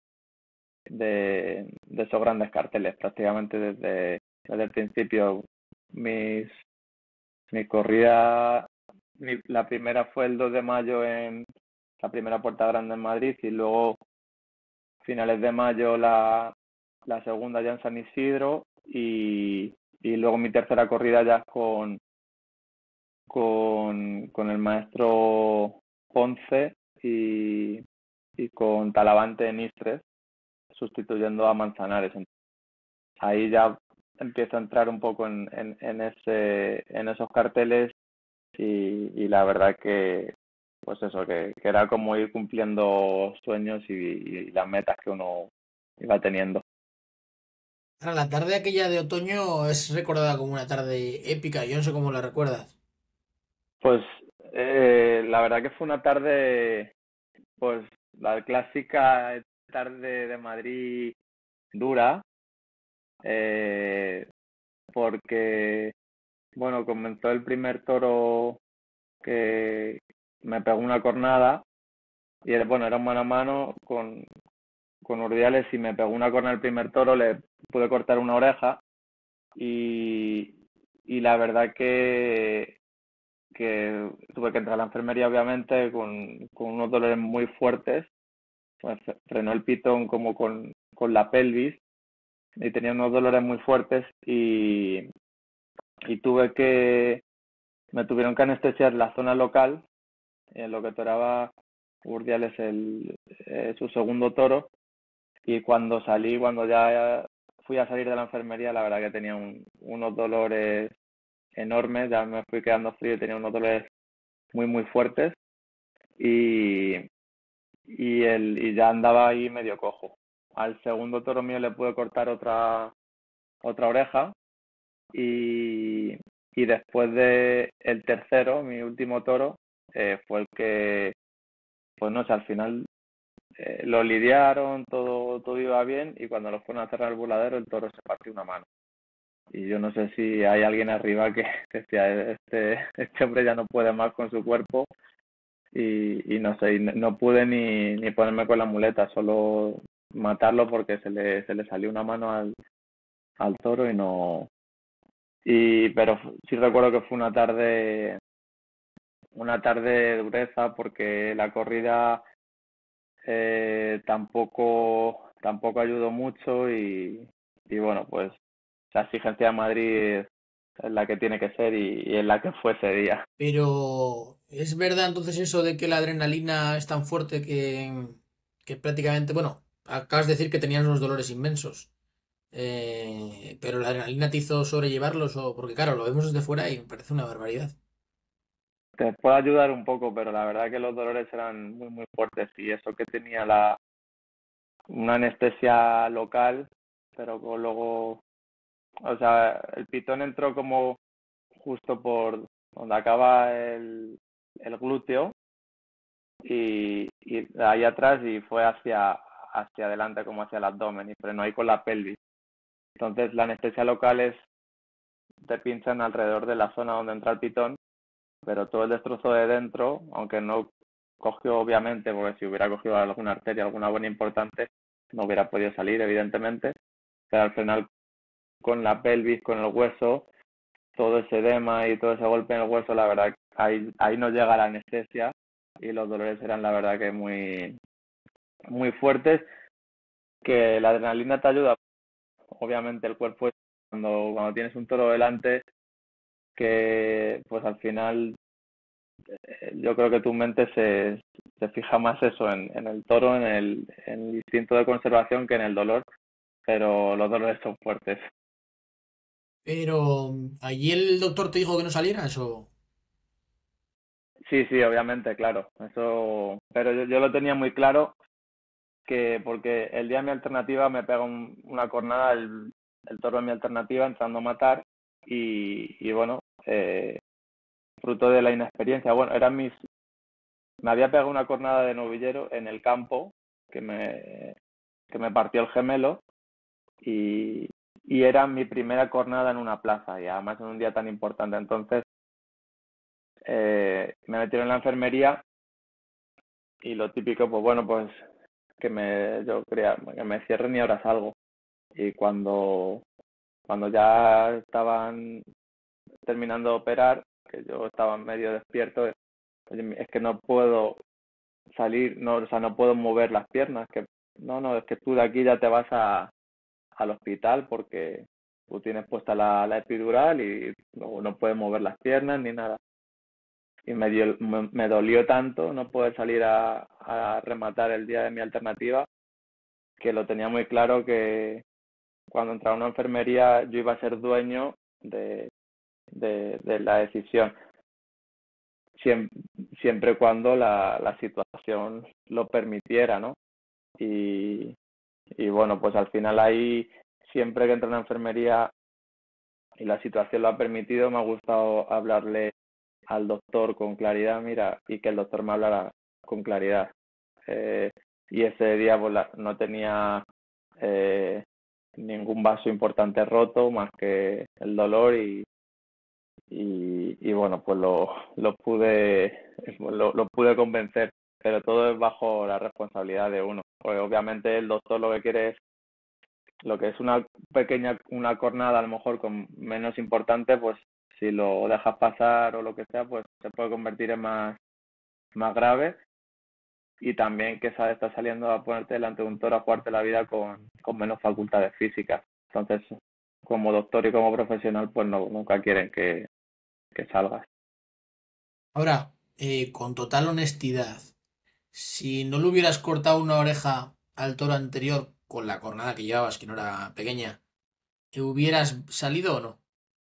S2: esos grandes carteles, prácticamente desde el principio. Mis, mi corrida, la primera fue el 2 de mayo en la primera puerta grande en Madrid y luego finales de mayo la segunda ya en San Isidro y luego mi tercera corrida ya con el maestro Ponce y con Talavante en Istres, sustituyendo a Manzanares. Ahí ya empiezo a entrar un poco en esos carteles y la verdad que, pues eso, que era como ir cumpliendo sueños y las metas que uno iba teniendo.
S1: Ahora, la tarde aquella de otoño es recordada como una tarde épica. Yo no sé cómo la recuerdas.
S2: Pues la verdad que fue una tarde, pues la clásica tarde de Madrid dura, eh, porque, bueno, comenzó el primer toro que me pegó una cornada y bueno, era un mano a mano con Urdiales y me pegó una cornada el primer toro, le pude cortar una oreja y, y la verdad que tuve que entrar a la enfermería obviamente con unos dolores muy fuertes, pues frenó el pitón como con la pelvis y tenía unos dolores muy fuertes y me tuvieron que anestesiar la zona local en lo que toraba Urdiales su segundo toro y cuando ya fui a salir de la enfermería, la verdad que tenía unos dolores enormes, ya me fui quedando frío y tenía unos dolores muy muy fuertes y, y ya andaba ahí medio cojo. Al segundo toro mío le pude cortar otra oreja y, y después de el tercero, mi último toro, fue el que, pues no sé, al final lo lidiaron, todo iba bien y cuando lo fueron a cerrar el voladero el toro se partió una mano. Y yo no sé si hay alguien arriba que decía, este hombre ya no puede más con su cuerpo y no sé, y no pude ni ponerme con la muleta, solo matarlo porque se le salió una mano al toro y no... pero sí recuerdo que fue una tarde de dureza porque la corrida tampoco ayudó mucho y bueno, pues la exigencia de Madrid es la que tiene que ser y es la que fue ese día.
S1: Pero ¿es verdad entonces eso de que la adrenalina es tan fuerte que prácticamente, bueno, acabas de decir que tenías unos dolores inmensos, pero la adrenalina te hizo sobrellevarlos o porque claro, lo vemos desde fuera y me parece una barbaridad.
S2: Te puede ayudar un poco, pero la verdad que los dolores eran muy, muy fuertes y eso que tenía una anestesia local, pero luego, o sea, el pitón entró como justo por donde acaba el glúteo y ahí atrás y fue hacia adelante, como hacia el abdomen, y frenó ahí con la pelvis. Entonces, la anestesia local te pinchan alrededor de la zona donde entra el pitón, pero todo el destrozo de dentro, aunque no cogió obviamente, porque si hubiera cogido alguna arteria, alguna vena importante, no hubiera podido salir, evidentemente, pero al final con la pelvis, con el hueso, todo ese edema y todo ese golpe en el hueso, la verdad, ahí no llega la anestesia y los dolores eran la verdad que muy, muy fuertes, que la adrenalina te ayuda, obviamente el cuerpo cuando tienes un toro delante, que pues al final yo creo que tu mente se fija más eso en el toro, en el instinto de conservación que en el dolor, pero los dolores son fuertes.
S1: Pero allí el doctor te dijo que no salieras o...
S2: Sí, sí, obviamente, claro. Eso, pero yo lo tenía muy claro que porque el día de mi alternativa me pega una cornada el toro de mi alternativa entrando a matar y bueno, fruto de la inexperiencia. Bueno, me había pegado una cornada de novillero en el campo que me partió el gemelo y, y era mi primera cornada en una plaza y además en un día tan importante. Entonces me metieron en la enfermería y lo típico, pues bueno, pues yo creía que me cierren y ahora salgo. Y cuando ya estaban terminando de operar, que yo estaba medio despierto, oye, es que no puedo salir, no, o sea, no puedo mover las piernas, que no, es que tú de aquí ya te vas al hospital porque tú tienes puesta la epidural y no puedes mover las piernas ni nada. Y me dolió tanto no poder salir a rematar el día de mi alternativa que lo tenía muy claro que cuando entraba a una enfermería yo iba a ser dueño de la decisión, siempre, siempre cuando la situación lo permitiera, ¿no? Y, y bueno, pues al final ahí, siempre que entro en una enfermería y la situación lo ha permitido, me ha gustado hablarle al doctor con claridad, mira, y que el doctor me hablara con claridad. Eh, y ese día pues, no tenía eh, ningún vaso importante roto más que el dolor y bueno, pues lo pude convencer, pero todo es bajo la responsabilidad de uno. Porque obviamente el doctor lo que quiere es lo que es una cornada a lo mejor con menos importante, pues si lo dejas pasar o lo que sea, pues se puede convertir en más grave y también que estás saliendo a ponerte delante de un toro a jugarte la vida con menos facultades físicas. Entonces, como doctor y como profesional, pues no, nunca quieren que salgas.
S1: Ahora, con total honestidad, si no le hubieras cortado una oreja al toro anterior con la cornada que llevabas, que no era pequeña, ¿hubieras salido o no?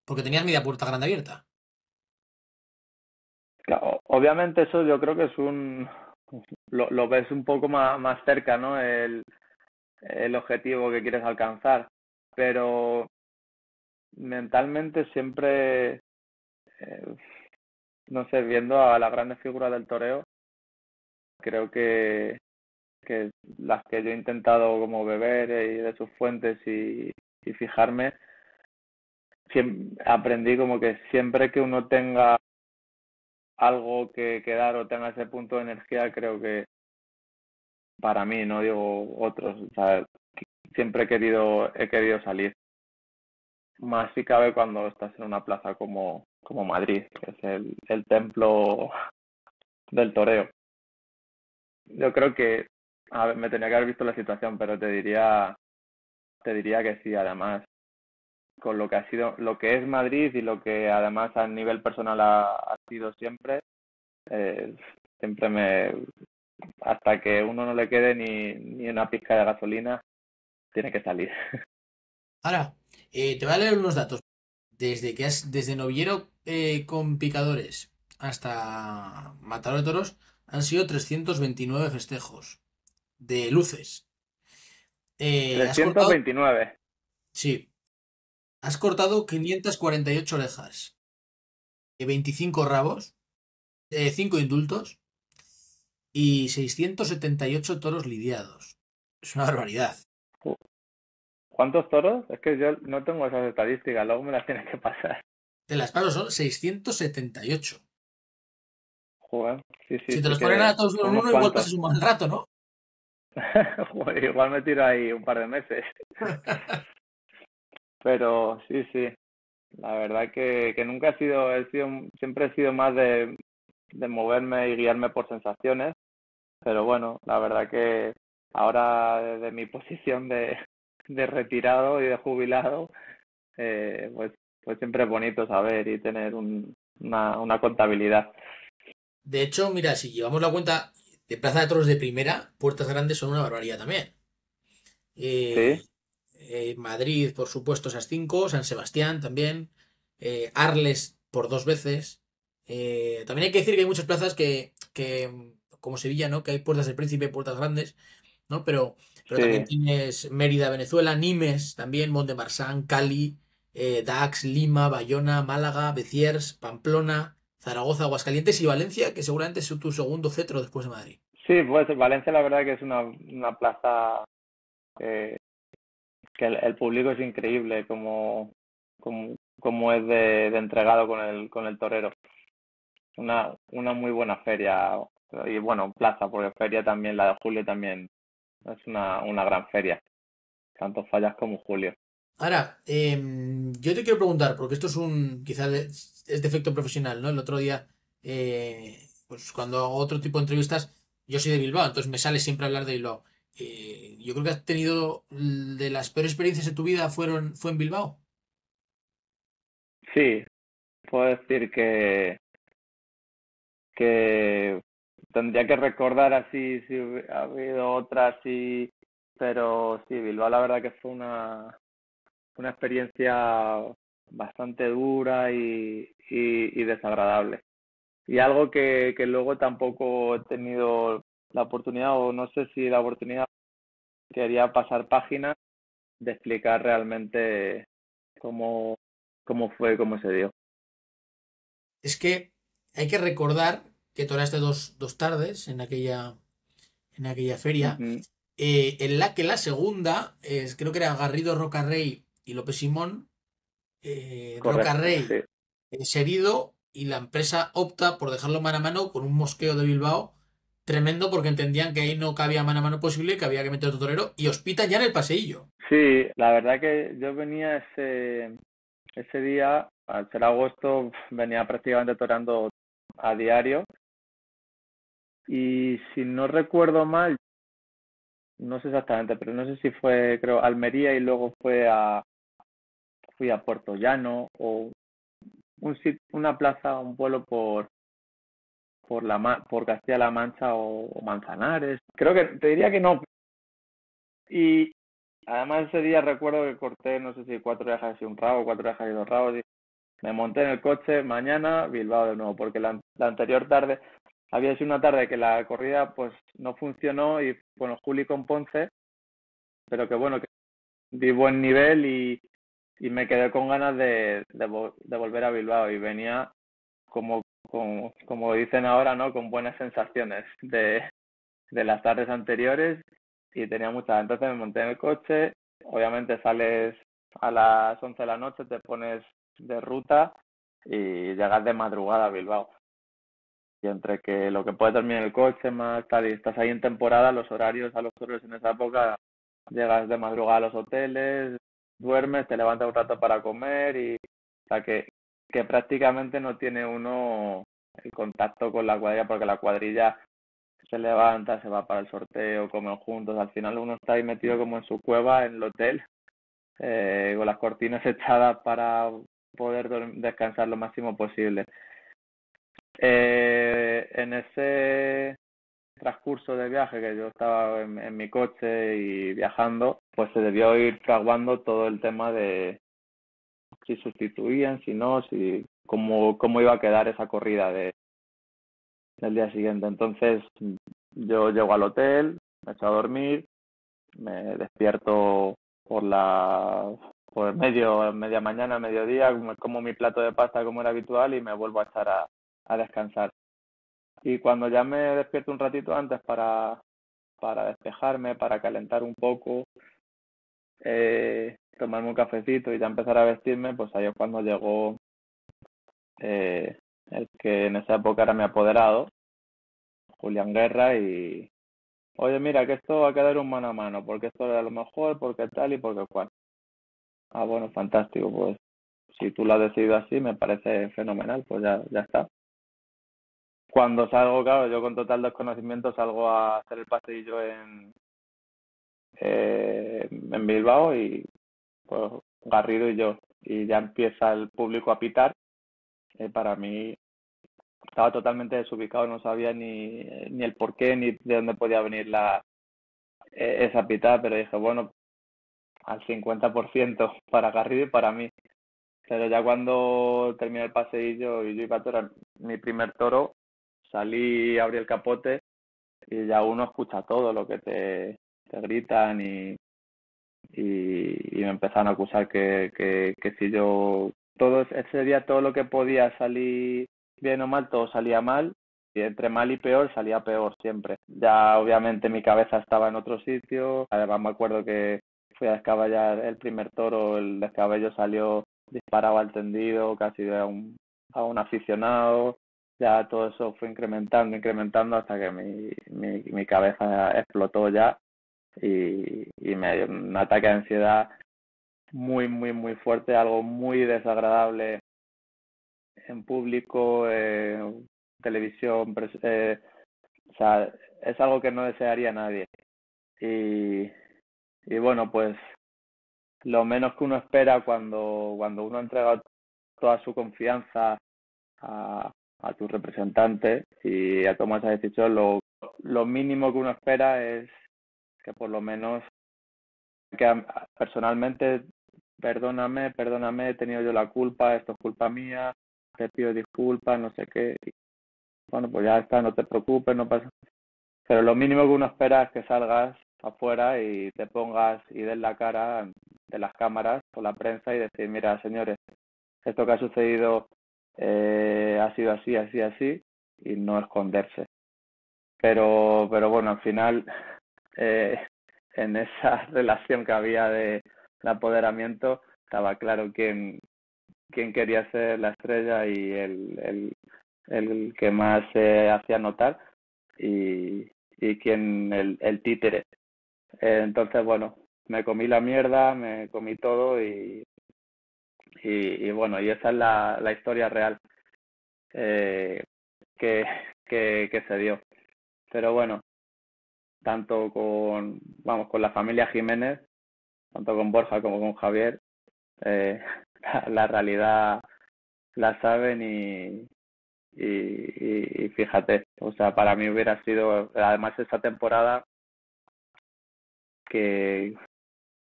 S1: Porque tenías media puerta grande abierta.
S2: Claro, obviamente eso yo creo que lo ves un poco más cerca, ¿no? El objetivo que quieres alcanzar, pero mentalmente siempre, eh, no sé, viendo a las grandes figuras del toreo, creo que que las que yo he intentado como beber y de sus fuentes y fijarme, aprendí como que siempre que uno tenga algo que dar o tenga ese punto de energía, creo que para mí, no digo otros, o sea, siempre he querido salir. Más si cabe cuando estás en una plaza como Madrid, que es el templo del toreo. Yo creo que, a ver, me tenía que haber visto la situación, pero te diría que sí, además, con lo que ha sido, lo que es Madrid y lo que además a nivel personal ha sido siempre, eh, siempre hasta que uno no le quede ni una pizca de gasolina, tiene que salir.
S1: Ahora, te voy a leer unos datos. Desde novillero con picadores hasta matador de toros han sido 329 festejos de luces. Has
S2: trescientos
S1: cortado,
S2: veintinueve
S1: sí, has cortado 548 orejas, 25 rabos, 5 indultos y 678 toros lidiados. Es una barbaridad.
S2: ¿Cuántos toros? Es que yo no tengo esas estadísticas, luego me las tienes que pasar.
S1: De las palos son 678.
S2: Joder, sí, sí,
S1: Si te
S2: sí
S1: los ponen a
S2: que
S1: todos uno
S2: son
S1: en
S2: unos
S1: uno, igual
S2: cuantos.
S1: pasas un mal rato, ¿no?
S2: Joder, igual me tiro ahí un par de meses. Pero sí, sí, la verdad que nunca siempre he sido más de moverme y guiarme por sensaciones, pero bueno, la verdad que ahora desde mi posición de retirado y de jubilado, pues siempre es bonito saber y tener una contabilidad.
S1: De hecho, mira, si llevamos la cuenta de Plaza de Toros de primera, Puertas Grandes son una barbaridad también.
S2: Sí,
S1: Eh, Madrid, por supuesto, esas cinco, San Sebastián también, Arles por dos veces. También hay que decir que hay muchas plazas como Sevilla, ¿no? Que hay Puertas del Príncipe, Puertas Grandes, ¿no? Pero también
S2: sí,
S1: tienes Mérida, Venezuela, Nimes, también Mont de Marsan, Cali, Dax, Lima, Bayona, Málaga, Beciers, Pamplona, Zaragoza, Aguascalientes y Valencia, que seguramente es tu segundo cetro después de Madrid.
S2: sí, pues Valencia la verdad que es una plaza que, que el público es increíble como es de entregado con el torero. Una muy buena feria y bueno, plaza, porque feria también, la de julio también es una gran feria, tanto Fallas como Julio.
S1: Ahora, yo te quiero preguntar, porque esto quizás es defecto profesional, ¿no? El otro día, pues cuando hago otro tipo de entrevistas, yo soy de Bilbao, entonces me sale siempre hablar de Bilbao. Yo creo que has tenido de las peores experiencias de tu vida fue en Bilbao.
S2: Sí, puedo decir que tendría que recordar así si ha habido otras, sí, pero sí, Bilbao la verdad que fue una experiencia bastante dura y desagradable. Y algo que luego tampoco he tenido la oportunidad, o no sé si la oportunidad, quería pasar página de explicar realmente cómo, cómo fue, cómo se dio.
S1: Es que hay que recordar que toraste dos tardes en aquella feria,
S2: Ujú.
S1: en la que la segunda, creo que era Garrido Rocarrey y López Simón, Roca
S2: Correcto, sí.
S1: Rey es herido y la empresa opta por dejarlo mano a mano con un mosqueo de Bilbao tremendo porque entendían que ahí no cabía mano a mano posible, que había que meter otro torero y hospitan ya en el paseillo.
S2: Sí, la verdad que yo venía ese día, al ser agosto, venía prácticamente toreando a diario y si no recuerdo mal, no sé exactamente, pero no sé si fue, creo, Almería y luego fui a Puerto Llano o una plaza, un pueblo por Castilla-La Mancha o Manzanares. Creo que te diría que no. Y además ese día recuerdo que corté, no sé si 4 orejas y un rabo, 4 orejas y 2 rabos. Y me monté en el coche, mañana Bilbao de nuevo, porque la anterior tarde había sido una tarde que la corrida pues no funcionó y bueno, Juli con Ponce, pero que bueno, que di buen nivel y me quedé con ganas de volver a Bilbao y venía como dicen ahora, ¿no? Con buenas sensaciones de las tardes anteriores y tenía muchas. Entonces me monté en el coche, obviamente sales a las 11 de la noche, te pones de ruta y llegas de madrugada a Bilbao. Y entre que lo que puedes dormir en el coche más tal y estás ahí en temporada, los horarios a los horarios en esa época, llegas de madrugada a los hoteles, duermes, te levantas un rato para comer y o sea que prácticamente no tiene uno el contacto con la cuadrilla porque la cuadrilla se levanta, se va para el sorteo, comen juntos, al final uno está ahí metido como en su cueva en el hotel, con las cortinas echadas para poder descansar lo máximo posible. En ese transcurso de viaje que yo estaba en mi coche y viajando, pues se debió ir fraguando todo el tema de si sustituían, si no, si cómo iba a quedar esa corrida del día siguiente. Entonces yo llego al hotel, me echo a dormir, me despierto por media mañana, mediodía, como mi plato de pasta como era habitual y me vuelvo a echar a descansar. Y cuando ya me despierto un ratito antes para despejarme, para calentar un poco, tomarme un cafecito y ya empezar a vestirme, pues ahí es cuando llegó el que en esa época era mi apoderado, Julián Guerra, y oye, mira, que esto va a quedar un mano a mano, porque esto era lo mejor, porque tal y porque cual. Ah, bueno, fantástico, pues si tú lo has decidido así, me parece fenomenal, pues ya está. Cuando salgo, claro, yo con total desconocimiento salgo a hacer el paseillo en Bilbao y pues Garrido y yo. Y ya empieza el público a pitar. Para mí estaba totalmente desubicado, no sabía ni el porqué ni de dónde podía venir esa pitada, pero dije, bueno, al 50% para Garrido y para mí. Pero ya cuando terminé el paseillo y yo iba a torar mi primer toro, salí, abrí el capote y ya uno escucha todo lo que te gritan y me empezaron a acusar que si yo, ese día todo lo que podía salir bien o mal, todo salía mal y entre mal y peor salía peor siempre. Ya obviamente mi cabeza estaba en otro sitio, además me acuerdo que fui a descaballar el primer toro, el descabello salió disparado al tendido, casi a un aficionado, ya todo eso fue incrementando hasta que mi cabeza explotó ya y me dio un ataque de ansiedad muy fuerte, algo muy desagradable en público, televisión, o sea, es algo que no desearía nadie. Y, y bueno, pues lo menos que uno espera cuando uno entrega toda su confianza a tu representante y a tomar esa decisión, lo mínimo que uno espera es que por lo menos que personalmente, perdóname, he tenido yo la culpa, esto es culpa mía, te pido disculpas, no sé qué. Y, bueno, pues ya está, no te preocupes, no pasa. Pero lo mínimo que uno espera es que salgas afuera y te pongas y des la cara de las cámaras o la prensa y decir, mira, señores, esto que ha sucedido ha sido así, y no esconderse. Pero bueno, al final, eh, en esa relación que había de apoderamiento, estaba claro quién quería ser la estrella y el que más se hacía notar y quién el títere. Entonces, bueno, me comí la mierda, me comí todo y bueno, y esa es la historia real eh, que, que se dio. Pero bueno, tanto con la familia Jiménez, tanto con Borja como con Javier, eh, la realidad la saben y fíjate, o sea, para mí hubiera sido, además esa temporada que,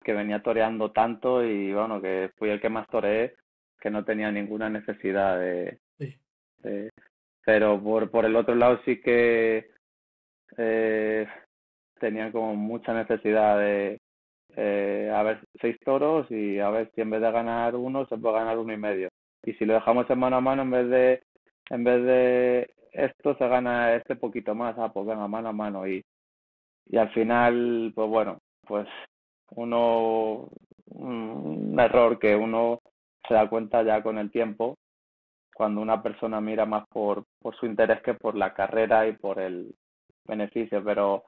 S2: que venía toreando tanto y bueno, que fui el que más toreé, que no tenía ninguna necesidad
S1: Sí.
S2: de pero por el otro lado sí que eh, tenía como mucha necesidad de a ver 6 toros y a ver si en vez de ganar uno se puede ganar 1,5. Y si lo dejamos en mano a mano en vez de esto se gana este poquito más, pues venga, mano a mano. y al final, pues bueno, pues un error que uno se da cuenta ya con el tiempo, cuando una persona mira más por su interés que por la carrera y por el beneficio, pero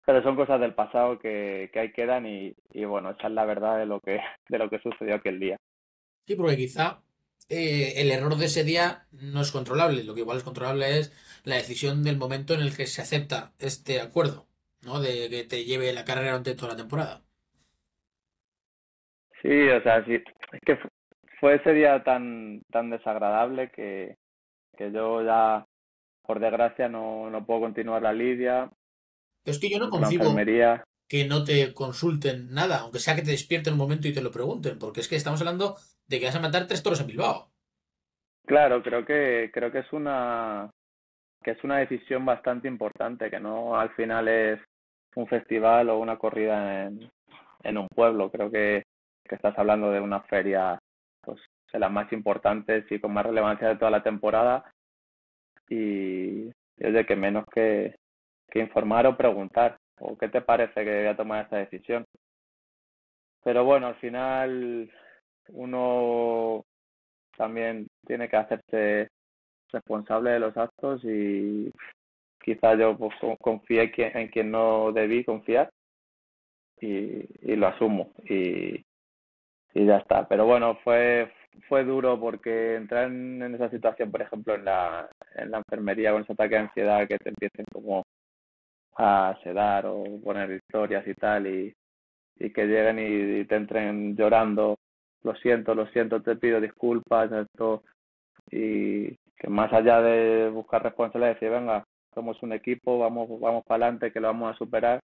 S2: son cosas del pasado que ahí quedan y bueno, esa es la verdad de lo que sucedió aquel día.
S1: Sí, porque quizá el error de ese día no es controlable. Lo que igual es controlable es la decisión del momento en el que se acepta este acuerdo, ¿no? De que te lleve la carrera durante toda la temporada.
S2: Sí, o sea, sí, es que fue ese día tan desagradable que yo ya, por desgracia, no puedo continuar la lidia,
S1: Pero es que yo no
S2: entro a la
S1: concibo
S2: enfermería.
S1: que no te consulten nada, aunque sea que te despierten un momento y te lo pregunten, porque es que estamos hablando de que vas a matar 3 toros en Bilbao.
S2: Claro, creo que es una decisión bastante importante, que no al final es un festival o una corrida en un pueblo. Creo que estás hablando de una feria, pues, de las más importantes y con más relevancia de toda la temporada y es de que menos que informar o preguntar, o qué te parece que voy a tomar esta decisión. Pero bueno, al final uno también tiene que hacerse responsable de los actos y quizá yo pues, confié en quien no debí confiar y lo asumo y ya está. Pero bueno, fue duro porque entrar en esa situación, por ejemplo, en la enfermería con ese ataque de ansiedad que te empiecen como a sedar o poner historias y tal y que lleguen y te entren llorando, lo siento, te pido disculpas, esto, y que más allá de buscar responsabilidad, decir, venga, somos un equipo, vamos para adelante, que lo vamos a superar,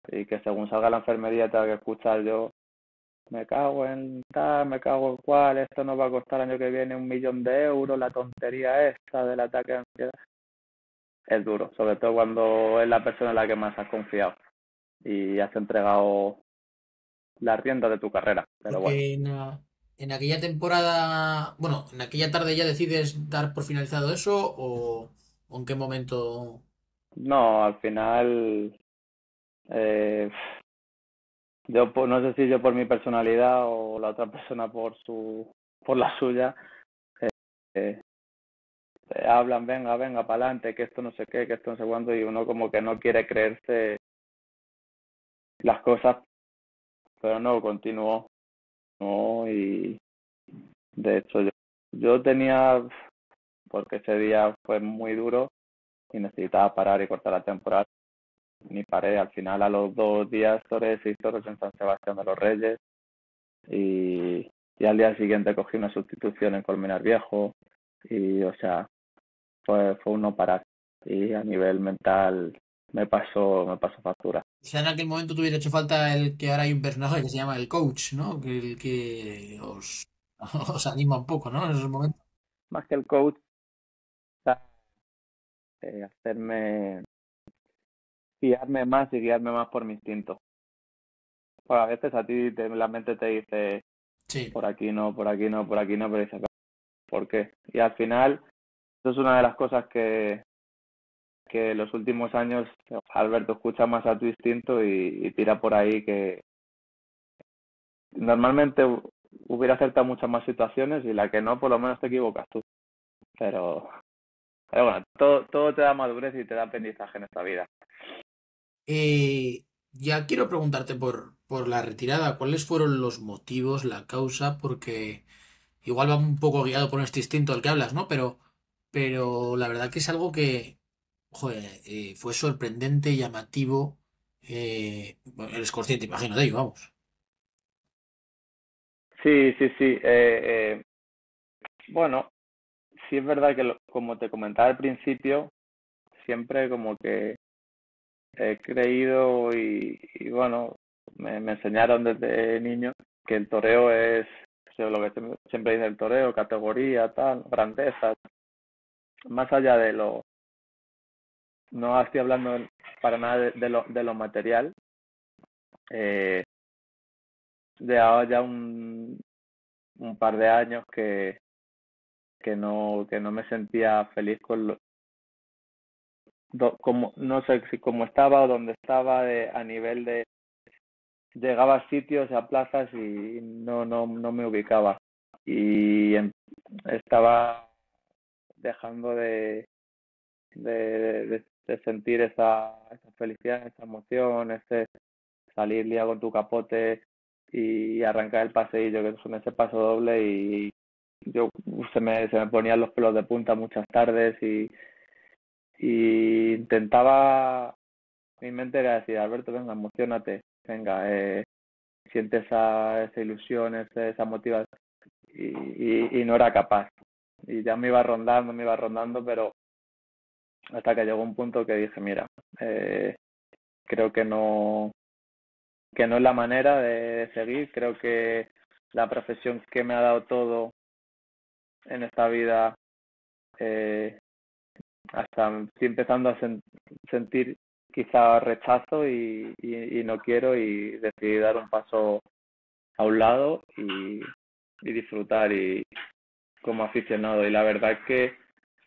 S2: y que según salga la enfermería tenga que escuchar yo, me cago en tal, me cago en cual, esto nos va a costar el año que viene 1 millón de euros, la tontería esta del ataque de ansiedad. Es duro, sobre todo cuando es la persona en la que más has confiado y has entregado la rienda de tu carrera, pero bueno.
S1: Porque en aquella temporada, bueno, en aquella tarde ya decides dar por finalizado eso o en qué momento.
S2: No, al final, eh, no sé si yo por mi personalidad o la otra persona por la suya, eh, hablan, venga, venga, para adelante, que esto no sé qué, que esto no sé cuándo, y uno como que no quiere creerse las cosas, pero no, continuó, no, y de hecho yo tenía, porque ese día fue muy duro y necesitaba parar y cortar la temporada, ni paré, al final a los 2 días toré 6 toros en San Sebastián de los Reyes, y, y al día siguiente cogí una sustitución en Colmenar Viejo, y o sea, fue un no parar, y a nivel mental me pasó factura.
S1: Quizá en aquel momento te hubiera hecho falta el que ahora hay un personaje que se llama el coach, ¿no? Que el que os anima un poco, ¿no? En esos momentos.
S2: Más que el coach, hacerme fiarme más y guiarme más por mi instinto. Pues a veces a ti la mente te dice
S1: Sí.
S2: por aquí no, por aquí no, por aquí no, pero dices, ¿por qué? Y al final, eso es una de las cosas que los últimos años, Alberto, escucha más a tu instinto y tira por ahí que normalmente hubiera acertado muchas más situaciones y la que no, por lo menos te equivocas tú. Pero, pero bueno, todo te da madurez y te da aprendizaje en esta vida.
S1: Ya quiero preguntarte por la retirada, ¿cuáles fueron los motivos, la causa? Porque igual va un poco guiado por este instinto del que hablas, ¿no? Pero la verdad que es algo que, joder, fue sorprendente, llamativo. Bueno, eres consciente, imagino, de ello, vamos.
S2: Sí, sí, sí. Bueno, sí es verdad que como te comentaba al principio, siempre como que he creído y bueno, me enseñaron desde niño que el toreo es, o sea, lo que siempre dice el toreo, categoría, tal, grandeza, más allá de no estoy hablando para nada de lo material, eh, de ahora ya un par de años que no me sentía feliz como, no sé si cómo estaba o dónde estaba a nivel de llegaba a sitios, a plazas y no me ubicaba. Y estaba dejando de sentir esa felicidad, esa emoción, ese salir día con tu capote y arrancar el paseillo, que son ese paso doble y yo se me ponían los pelos de punta muchas tardes y intentaba, mi mente era decir, Alberto, venga, emocionate, venga, siente esa ilusión, esa motivación y no era capaz. Y ya me iba rondando, pero hasta que llegó un punto que dije, mira, creo que no es la manera de seguir, creo que la profesión que me ha dado todo en esta vida, eh, hasta estoy empezando a sentir quizá rechazo y no quiero y decidí dar un paso a un lado y disfrutar y como aficionado. Y la verdad es que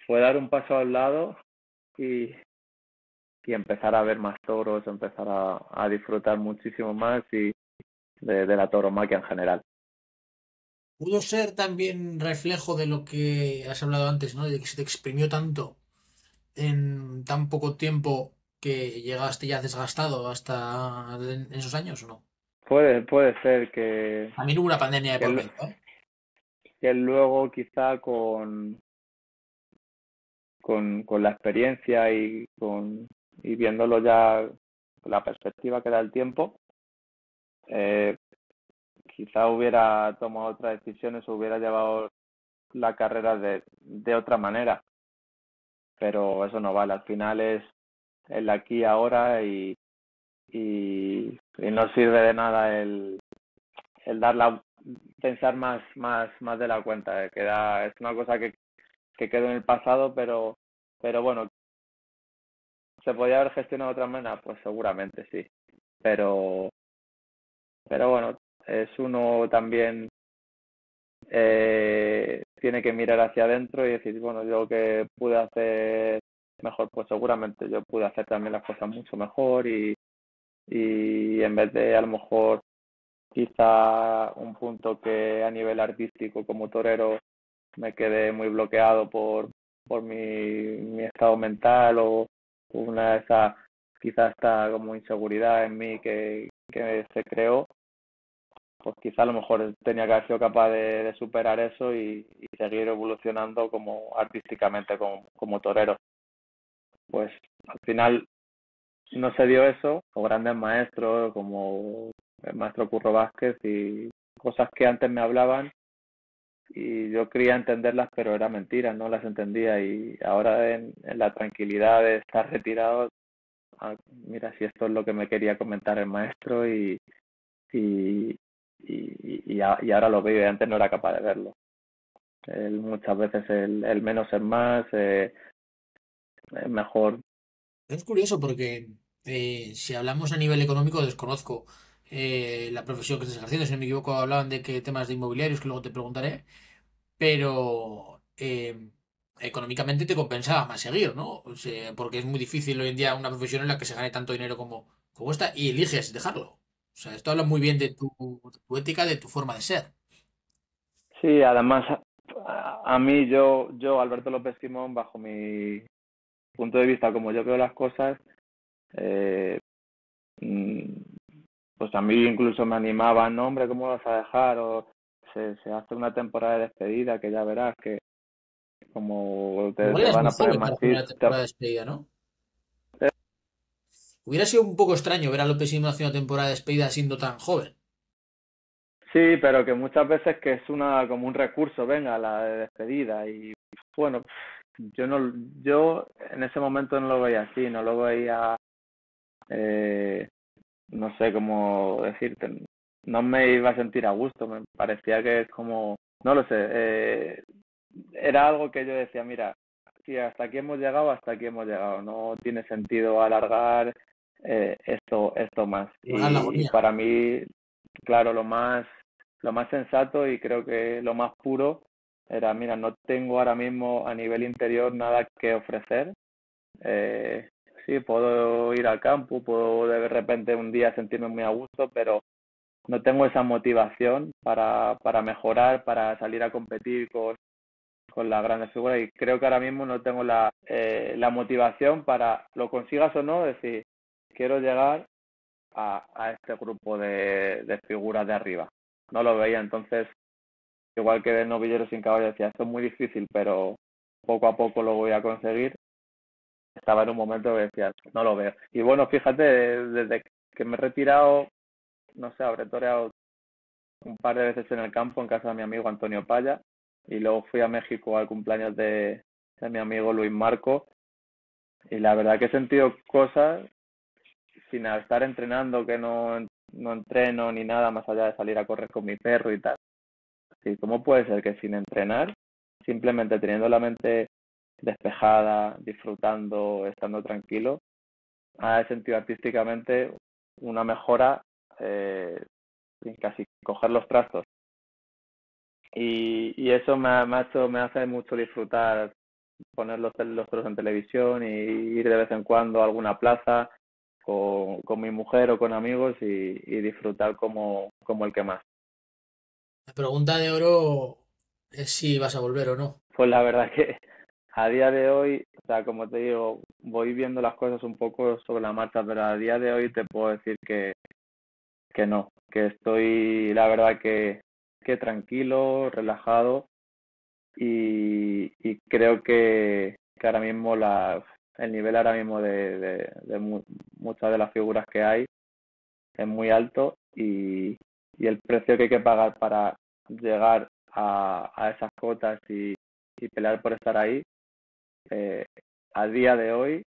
S2: fue dar un paso al lado y, y empezar a ver más toros, empezar a disfrutar muchísimo más y de la tauromaquia en general.
S1: Pudo ser también reflejo de lo que has hablado antes, ¿no? De que se te exprimió tanto en tan poco tiempo que llegaste ya desgastado hasta en esos años, ¿o no?
S2: Puede ser
S1: También hubo una pandemia de por
S2: que,
S1: medio, ¿eh?
S2: que luego quizá con la experiencia y viéndolo ya con la perspectiva que da el tiempo, eh, quizá hubiera tomado otras decisiones o hubiera llevado la carrera de otra manera, pero eso no vale, al final es el aquí y ahora y no sirve de nada el pensar más de la cuenta, es una cosa que quedó en el pasado, pero bueno, ¿se podía haber gestionado de otra manera? Pues seguramente sí, pero, pero bueno, es uno también tiene que mirar hacia adentro y decir, bueno, yo que pude hacer mejor, pues seguramente yo pude hacer también las cosas mucho mejor y en vez de a lo mejor quizá un punto que a nivel artístico como torero me quedé muy bloqueado por mi estado mental o una de esas quizás esta como inseguridad en mí que se creó, pues quizá a lo mejor tenía que haber sido capaz de superar eso y seguir evolucionando como artísticamente como torero. Pues al final no se dio eso, o grandes maestros como el maestro Curro Vázquez y cosas que antes me hablaban y yo quería entenderlas, pero era mentira, no las entendía y ahora en la tranquilidad de estar retirado, mira si esto es lo que me quería comentar el maestro y, y ahora lo veo y antes no era capaz de verlo. Muchas veces el menos es más, es mejor.
S1: Es curioso porque si hablamos a nivel económico, desconozco la profesión que estás ejerciendo. Si no me equivoco, hablaban de que temas de inmobiliarios, que luego te preguntaré, pero económicamente te compensaba más seguir, ¿no? O sea, porque es muy difícil hoy en día una profesión en la que se gane tanto dinero como esta y eliges dejarlo. O sea, esto habla muy bien de tu ética, de tu forma de ser.
S2: Sí, además a mí yo, Alberto López Simón, bajo mi punto de vista, como yo veo las cosas, eh, mm, pues a mí incluso me animaban, no hombre, ¿cómo vas a dejar? O se hace una temporada de despedida que ya verás que como
S1: Igual
S2: te
S1: eres
S2: van
S1: muy
S2: a poner
S1: joven
S2: más
S1: para hacer una temporada de despedida, ¿no? Hubiera sido un poco extraño ver a López Simón haciendo una temporada de despedida siendo tan joven.
S2: sí, pero que muchas veces que es una como un recurso, venga, la de despedida y bueno, yo en ese momento no lo veía así, no lo veía, eh, no sé cómo decirte, no me iba a sentir a gusto, me parecía que es como, no lo sé, era algo que yo decía, mira, si hasta aquí hemos llegado, hasta aquí hemos llegado, no tiene sentido alargar esto más.
S1: Bajar la
S2: Y
S1: agonía.
S2: para mí, claro, lo más sensato y creo que lo más puro era, mira, no tengo ahora mismo a nivel interior nada que ofrecer, sí, puedo ir al campo, puedo de repente un día sentirme muy a gusto, pero no tengo esa motivación para mejorar, para salir a competir con las grandes figuras y creo que ahora mismo no tengo la motivación para, lo consigas o no, decir, quiero llegar a este grupo de figuras de arriba. No lo veía, entonces, igual que de novillero sin caballo, decía, esto es muy difícil, pero poco a poco lo voy a conseguir. Estaba en un momento que decía, no lo veo. Y bueno, fíjate, desde que me he retirado, no sé, habré toreado un par de veces en el campo en casa de mi amigo Antonio Paya y luego fui a México al cumpleaños de mi amigo Luis Marco y la verdad que he sentido cosas sin estar entrenando, que no entreno ni nada más allá de salir a correr con mi perro y tal. Sí, ¿cómo puede ser que sin entrenar, simplemente teniendo la mente despejada, disfrutando, estando tranquilo, ha sentido artísticamente una mejora sin casi coger los trastos? Y eso me hace mucho disfrutar poner los toros en televisión y ir de vez en cuando a alguna plaza con mi mujer o con amigos y disfrutar como el que más.
S1: La pregunta de oro es si vas a volver o no.
S2: Pues la verdad que a día de hoy, o sea, como te digo, voy viendo las cosas un poco sobre la marcha, pero a día de hoy te puedo decir que no, que estoy, la verdad que tranquilo, relajado y creo que ahora mismo el nivel ahora mismo de muchas de las figuras que hay es muy alto y el precio que hay que pagar para llegar a esas cotas y pelear por estar ahí, eh, a día de hoy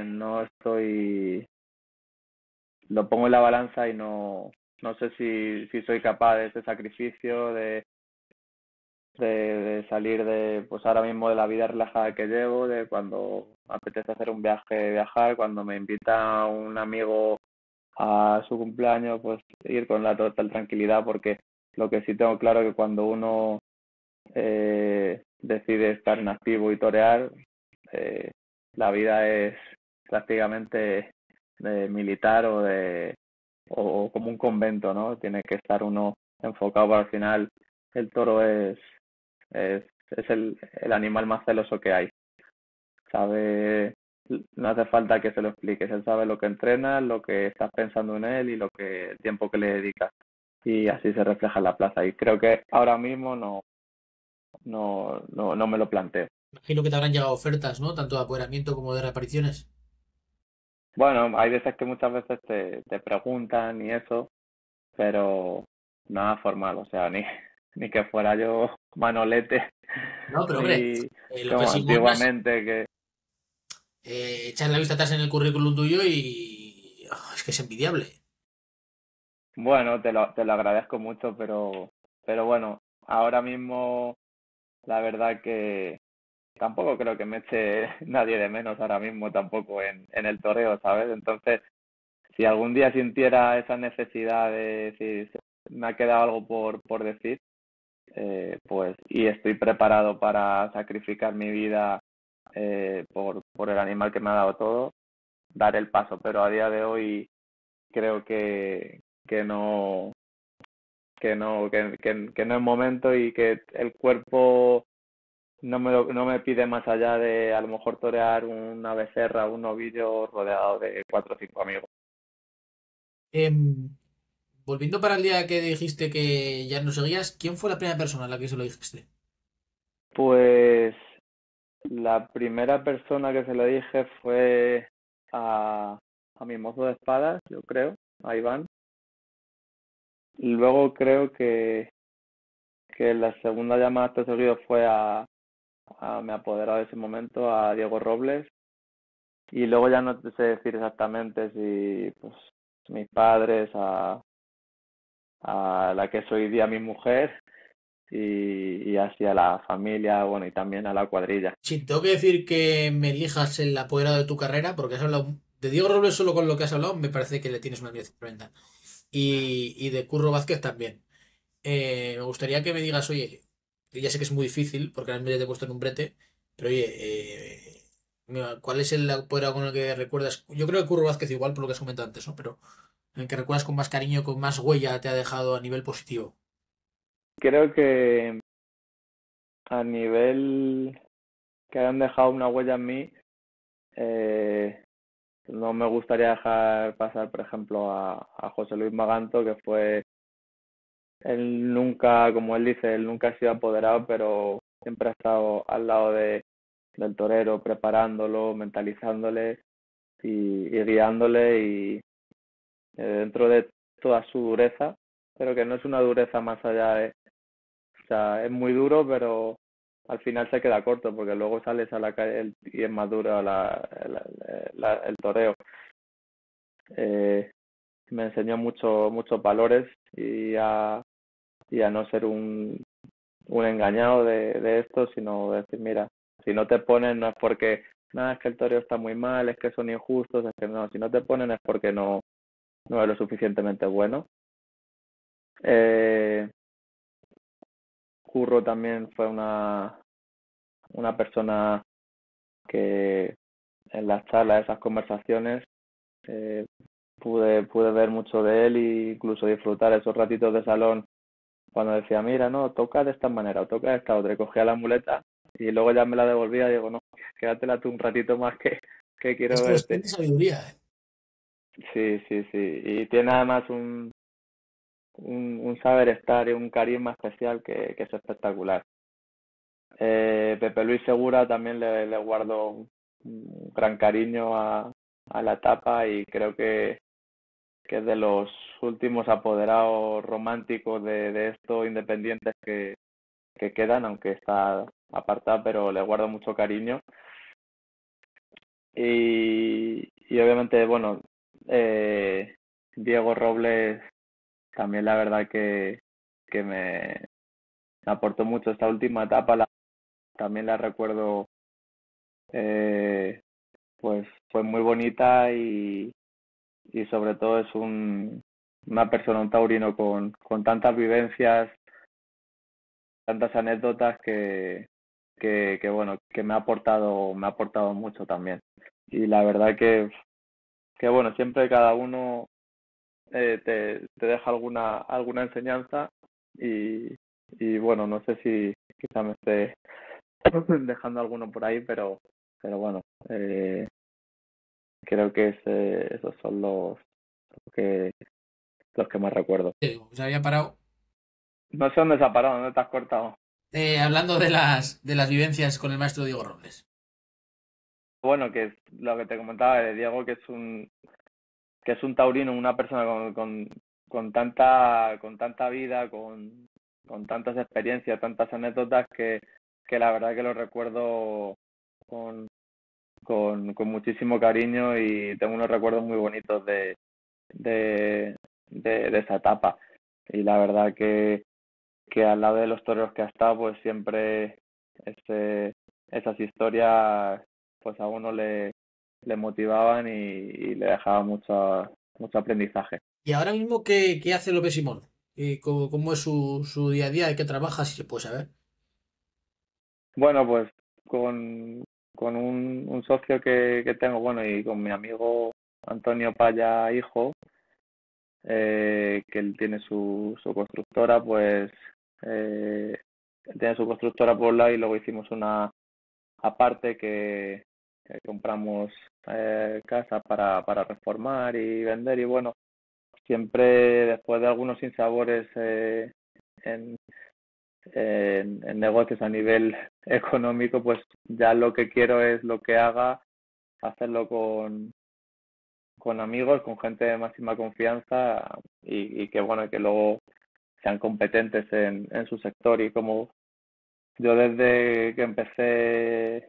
S2: no estoy, lo pongo en la balanza y no sé si soy capaz de ese sacrificio, de salir de, pues ahora mismo de la vida relajada que llevo, de cuando me apetece hacer un viaje, viajar, cuando me invita un amigo a su cumpleaños, pues ir con la total tranquilidad, porque lo que sí tengo claro es que cuando uno decide estar en activo y torear, eh, la vida es prácticamente de militar o como un convento, ¿no? Tiene que estar uno enfocado, pero al final el toro es el animal más celoso que hay. Sabe, no hace falta que se lo expliques, él sabe lo que entrena, lo que estás pensando en él y el tiempo que le dedicas. Y así se refleja en la plaza. Y creo que ahora mismo no me lo planteo.
S1: Imagino que te habrán llegado ofertas, ¿no? Tanto de apoderamiento como de reapariciones.
S2: Bueno, hay veces que muchas veces te preguntan y eso, pero nada formal, o sea, ni que fuera yo Manolete,
S1: No, pero hombre,
S2: ni
S1: lo
S2: como
S1: ves iguanas,
S2: antiguamente que,
S1: echas la vista atrás en el currículum tuyo y es que es envidiable.
S2: bueno, te lo agradezco mucho, pero bueno, ahora mismo la verdad que tampoco creo que me eche nadie de menos ahora mismo tampoco en el toreo, ¿sabes? Entonces, si algún día sintiera esa necesidad de decir, me ha quedado algo por decir, pues, y estoy preparado para sacrificar mi vida por el animal que me ha dado todo, dar el paso, pero a día de hoy creo que no, que no es momento y que el cuerpo no me pide más allá de a lo mejor torear una becerra, un novillo rodeado de cuatro o cinco amigos.
S1: Em, Volviendo para el día que dijiste que ya no seguías, ¿quién fue la primera persona a la que se lo dijiste?
S2: Pues la primera persona que se lo dije fue a mi mozo de espadas, yo creo, a Iván. Y luego creo que la segunda llamada acto seguido fue a mi apoderado de ese momento, a Diego Robles. Y luego ya no te sé decir exactamente si pues mis padres, a la que soy día mi mujer y así a la familia, bueno, y también a la cuadrilla.
S1: Si tengo que decir que me elijas el apoderado de tu carrera, porque has hablado de Diego Robles solo con lo que has hablado, me parece que le tienes una admiración tremenda. Y de Curro Vázquez también. Me gustaría que me digas, oye, ya sé que es muy difícil, porque realmente te he puesto en un brete, pero oye, ¿Cuál es el apoderado con el que recuerdas? Yo creo que Curro Vázquez igual, por lo que has comentado antes, ¿no? Pero el que recuerdas con más cariño, con más huella te ha dejado a nivel positivo.
S2: Creo que a nivel que hayan dejado una huella en mí, eh, no me gustaría dejar pasar, por ejemplo, a José Luis Maganto, que fue, él nunca, como él dice, él nunca ha sido apoderado, pero siempre ha estado al lado del torero, preparándolo, mentalizándole y guiándole y dentro de toda su dureza, pero que no es una dureza más allá de, o sea, es muy duro, pero al final se queda corto porque luego sales a la calle y es más duro el toreo. Eh, Me enseñó muchos valores y a no ser un engañado de esto, sino decir, mira, si no te ponen no es porque, nada, es que el toreo está muy mal, es que son injustos, es que no, si no te ponen es porque no es lo suficientemente bueno. Eh, Curro también fue una persona que en las charlas, esas conversaciones, eh, pude ver mucho de él e incluso disfrutar esos ratitos de salón cuando decía, mira, no, toca de esta manera o toca de esta otra, y cogía la muleta y luego ya me la devolvía y digo, no, quédatela tú un ratito más que
S1: Es
S2: quiero
S1: cuestión
S2: verte.
S1: de sabiduría, ¿eh?
S2: Sí, sí, sí. Y tiene además un saber estar y un carisma especial que es espectacular. Pepe Luis Segura también le guardo un gran cariño a la etapa y creo que es de los últimos apoderados románticos de estos independientes que quedan, aunque está apartado, pero le guardo mucho cariño. Y obviamente, bueno, Diego Robles también la verdad que me aportó mucho esta última etapa, también la recuerdo, eh, pues fue muy bonita y sobre todo es una persona, un taurino con tantas vivencias, tantas anécdotas que bueno, que me ha aportado mucho también. Y la verdad que bueno, siempre cada uno te deja alguna enseñanza y bueno, no sé si quizá me esté dejando alguno por ahí, pero bueno, creo que esos son que, los que más recuerdo.
S1: Se había parado.
S2: No sé dónde se ha parado, dónde te has cortado.
S1: Hablando de las vivencias con el maestro Diego Robles.
S2: Bueno, que es lo que te comentaba de Diego, que es un taurino, una persona con tanta vida, con tantas experiencias, tantas anécdotas que la verdad que lo recuerdo con, con muchísimo cariño y tengo unos recuerdos muy bonitos de, de esa etapa. Y la verdad que al lado de los toreros que ha estado, pues siempre esas historias pues a uno le motivaban y le dejaba mucho aprendizaje.
S1: ¿Y ahora mismo qué hace López Simón? ¿Cómo es su día a día? ¿De qué trabaja? Si se puede saber.
S2: Bueno, pues con un socio que tengo, bueno, y con mi amigo Antonio Paya, hijo, que él tiene su constructora, pues eh, él tiene su constructora por un lado y luego hicimos una aparte que compramos casas para reformar y vender y bueno, siempre después de algunos sinsabores en, en negocios a nivel económico, pues ya lo que quiero es lo que haga, hacerlo con amigos, con gente de máxima confianza y que bueno, que luego sean competentes en su sector y como yo desde que empecé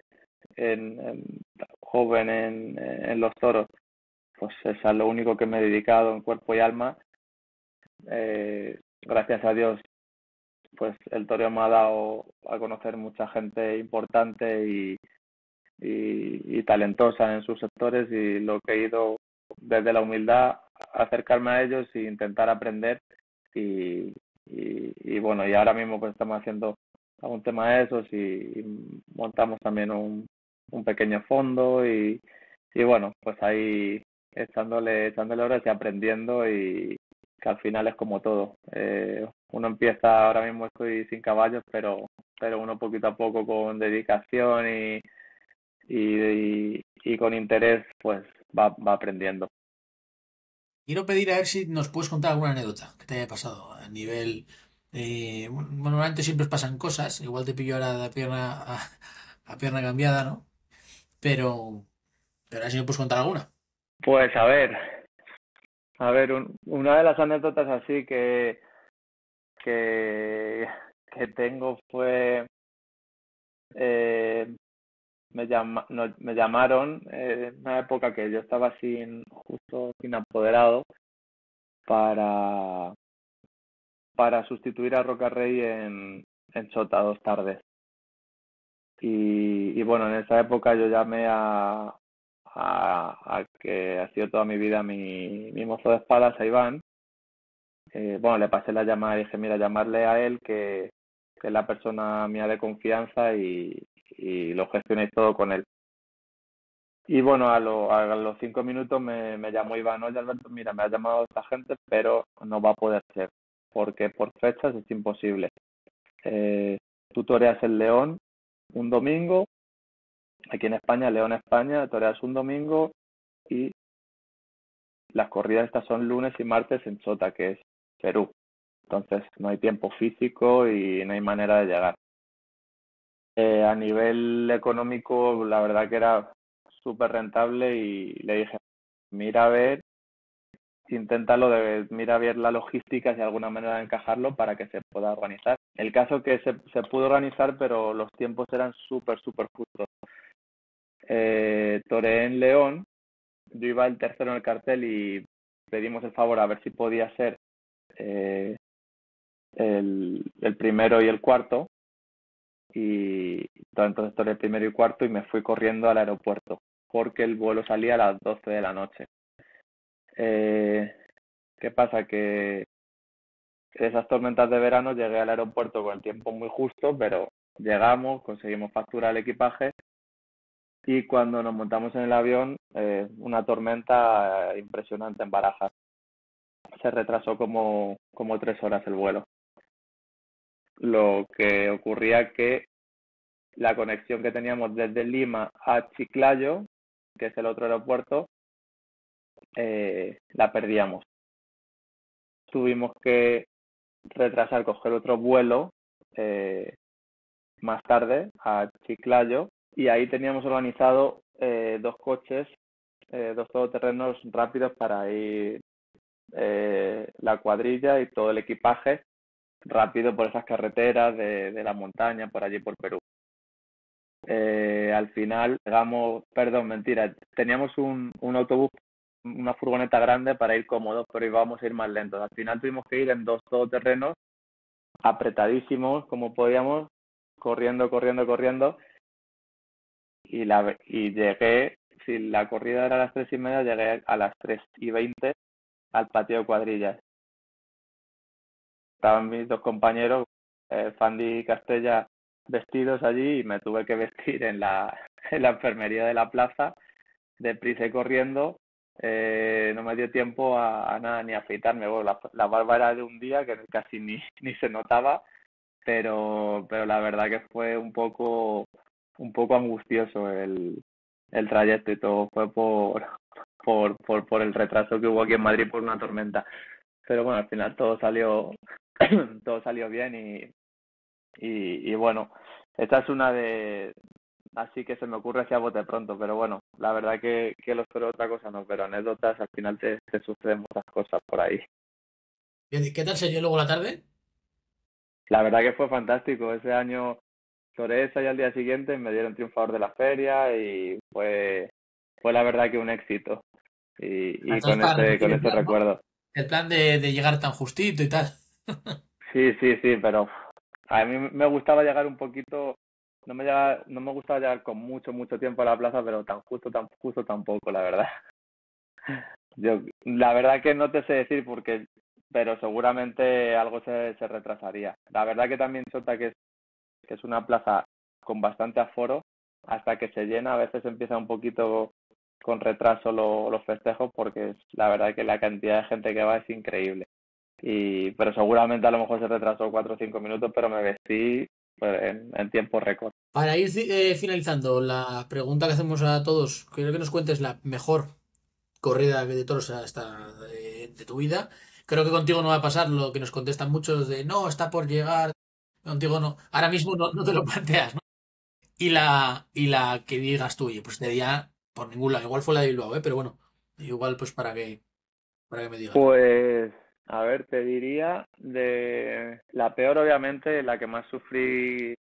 S2: en joven en los toros, pues es a lo único que me he dedicado en cuerpo y alma. Gracias a Dios, pues el toreo me ha dado a conocer mucha gente importante y talentosa en sus sectores y lo que he ido desde la humildad acercarme a ellos e intentar aprender y bueno, y ahora mismo pues estamos haciendo algún tema de esos y montamos también un pequeño fondo y bueno, pues ahí echándole horas y aprendiendo y que al final es como todo. Uno empieza, ahora mismo estoy sin caballos, pero uno poquito a poco con dedicación y con interés, pues va aprendiendo.
S1: Quiero pedir a ver si nos puedes contar alguna anécdota que te haya pasado a nivel... bueno, normalmente siempre os pasan cosas, igual te pillo ahora a pierna cambiada, ¿no? Pero, pero a ver si me puedes contar alguna.
S2: Pues a ver, una de las anécdotas así que, que tengo fue, eh, me llamaron en una época que yo estaba justo sin apoderado para, para sustituir a Roca Rey en Chota 2 tardes. Y bueno, en esa época yo llamé a que ha sido toda mi vida mi mozo de espadas, a Iván. Bueno, le pasé la llamada y dije, mira, llamarle a él, que es la persona mía de confianza y lo gestionéis todo con él. Y bueno, a los 5 minutos me llamó Iván, oye Alberto, mira, me ha llamado esta gente, pero no va a poder ser, porque por fechas es imposible. Eh, Tú toreas el León un domingo, aquí en España, León, España, toreas un domingo y las corridas estas son lunes y martes en Chota, que es Perú. Entonces no hay tiempo físico y no hay manera de llegar. A nivel económico, la verdad que era súper rentable y le dije, mira a ver, mira a ver la logística, si hay alguna manera de encajarlo para que se pueda organizar. El caso que se pudo organizar, pero los tiempos eran súper, súper justos. Toreé en León, yo iba el tercero en el cartel y pedimos el favor a ver si podía ser eh, el primero y el cuarto. Y entonces toreé el primero y cuarto y me fui corriendo al aeropuerto porque el vuelo salía a las 12 de la noche. Eh, ¿Qué pasa? Que esas tormentas de verano llegué al aeropuerto con el tiempo muy justo, pero llegamos, conseguimos facturar el equipaje y cuando nos montamos en el avión, una tormenta impresionante en Barajas. Se retrasó como 3 horas el vuelo. Lo que ocurría que la conexión que teníamos desde Lima a Chiclayo, que es el otro aeropuerto, la perdíamos. Tuvimos que retrasar, coger otro vuelo más tarde a Chiclayo y ahí teníamos organizado 2 coches, 2 todoterrenos rápidos para ir la cuadrilla y todo el equipaje rápido por esas carreteras de la montaña, por allí por Perú. Al final llegamos, perdón, mentira, teníamos un autobús, una furgoneta grande para ir cómodos, pero íbamos a ir más lentos. Al final tuvimos que ir en 2 todoterrenos, apretadísimos como podíamos, corriendo, corriendo, corriendo, y llegué, si la corrida era a las 3:30, llegué a las 3:20 al patio de cuadrillas. Estaban mis dos compañeros, Fandi y Castella, vestidos allí y me tuve que vestir en la enfermería de la plaza, deprisa y corriendo. No me dio tiempo a nada ni a afeitarme. Bueno, la barba era de un día que casi ni se notaba, pero la verdad que fue un poco angustioso el trayecto y todo fue por el retraso que hubo aquí en Madrid por una tormenta. Pero bueno, al final todo salió todo salió bien y bueno, esta es una de así que se me ocurre así a bote pronto, pero bueno, la verdad que los pero otra cosa no, pero anécdotas al final te suceden muchas cosas por ahí.
S1: ¿Qué tal se dio luego la tarde?
S2: La verdad que fue fantástico, ese año sobre esa y al día siguiente me dieron triunfador de la feria y fue la verdad que un éxito y
S1: Entonces
S2: con
S1: para
S2: ese,
S1: repetir
S2: con
S1: el
S2: ese
S1: plan, ¿no?
S2: recuerdo.
S1: El plan de llegar tan justito y tal.
S2: Sí, sí, sí, pero a mí me gustaba llegar un poquito, no me gustaba llegar con mucho, mucho tiempo a la plaza, pero tan justo tampoco, la verdad. La verdad que no te sé decir pero seguramente algo se retrasaría. La verdad que también Chota, que es una plaza con bastante aforo, hasta que se llena, a veces empieza un poquito con retraso los festejos, porque la verdad que la cantidad de gente que va es increíble. Pero seguramente a lo mejor se retrasó 4 o 5 minutos, pero me vestí pues, en tiempo récord.
S1: Para ir finalizando, la pregunta que hacemos a todos, quiero que nos cuentes la mejor corrida de toros hasta de tu vida. Creo que contigo no va a pasar lo que nos contestan muchos de no, está por llegar. Contigo no. Ahora mismo no te lo planteas, ¿no? Y la que digas tú, oye, pues este día por ningún lado. Igual fue la de Bilbao, ¿eh? Pero bueno, igual pues para que me digas.
S2: Pues, a ver, te diría de la peor, obviamente, la que más sufrí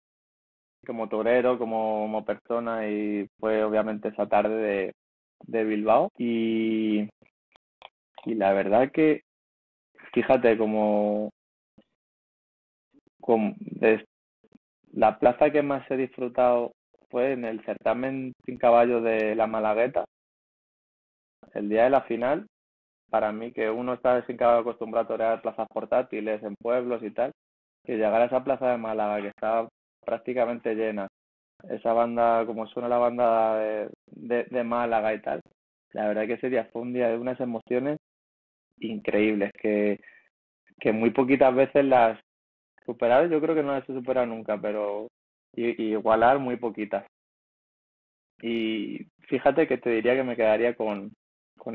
S2: como torero, como persona, y fue obviamente esa tarde de Bilbao. Y la verdad que, fíjate, como la plaza que más he disfrutado fue en el certamen sin caballo de la Malagueta, el día de la final. Para mí, que uno está sin caballo acostumbrado a torear plazas portátiles en pueblos y tal, que llegar a esa plaza de Málaga que estaba prácticamente llena, esa banda, como suena la banda de Málaga y tal, la verdad que ese día fue un día de unas emociones increíbles que muy poquitas veces las superar, yo creo que no las he superado nunca, pero y igualar muy poquitas. Y fíjate que te diría que me quedaría con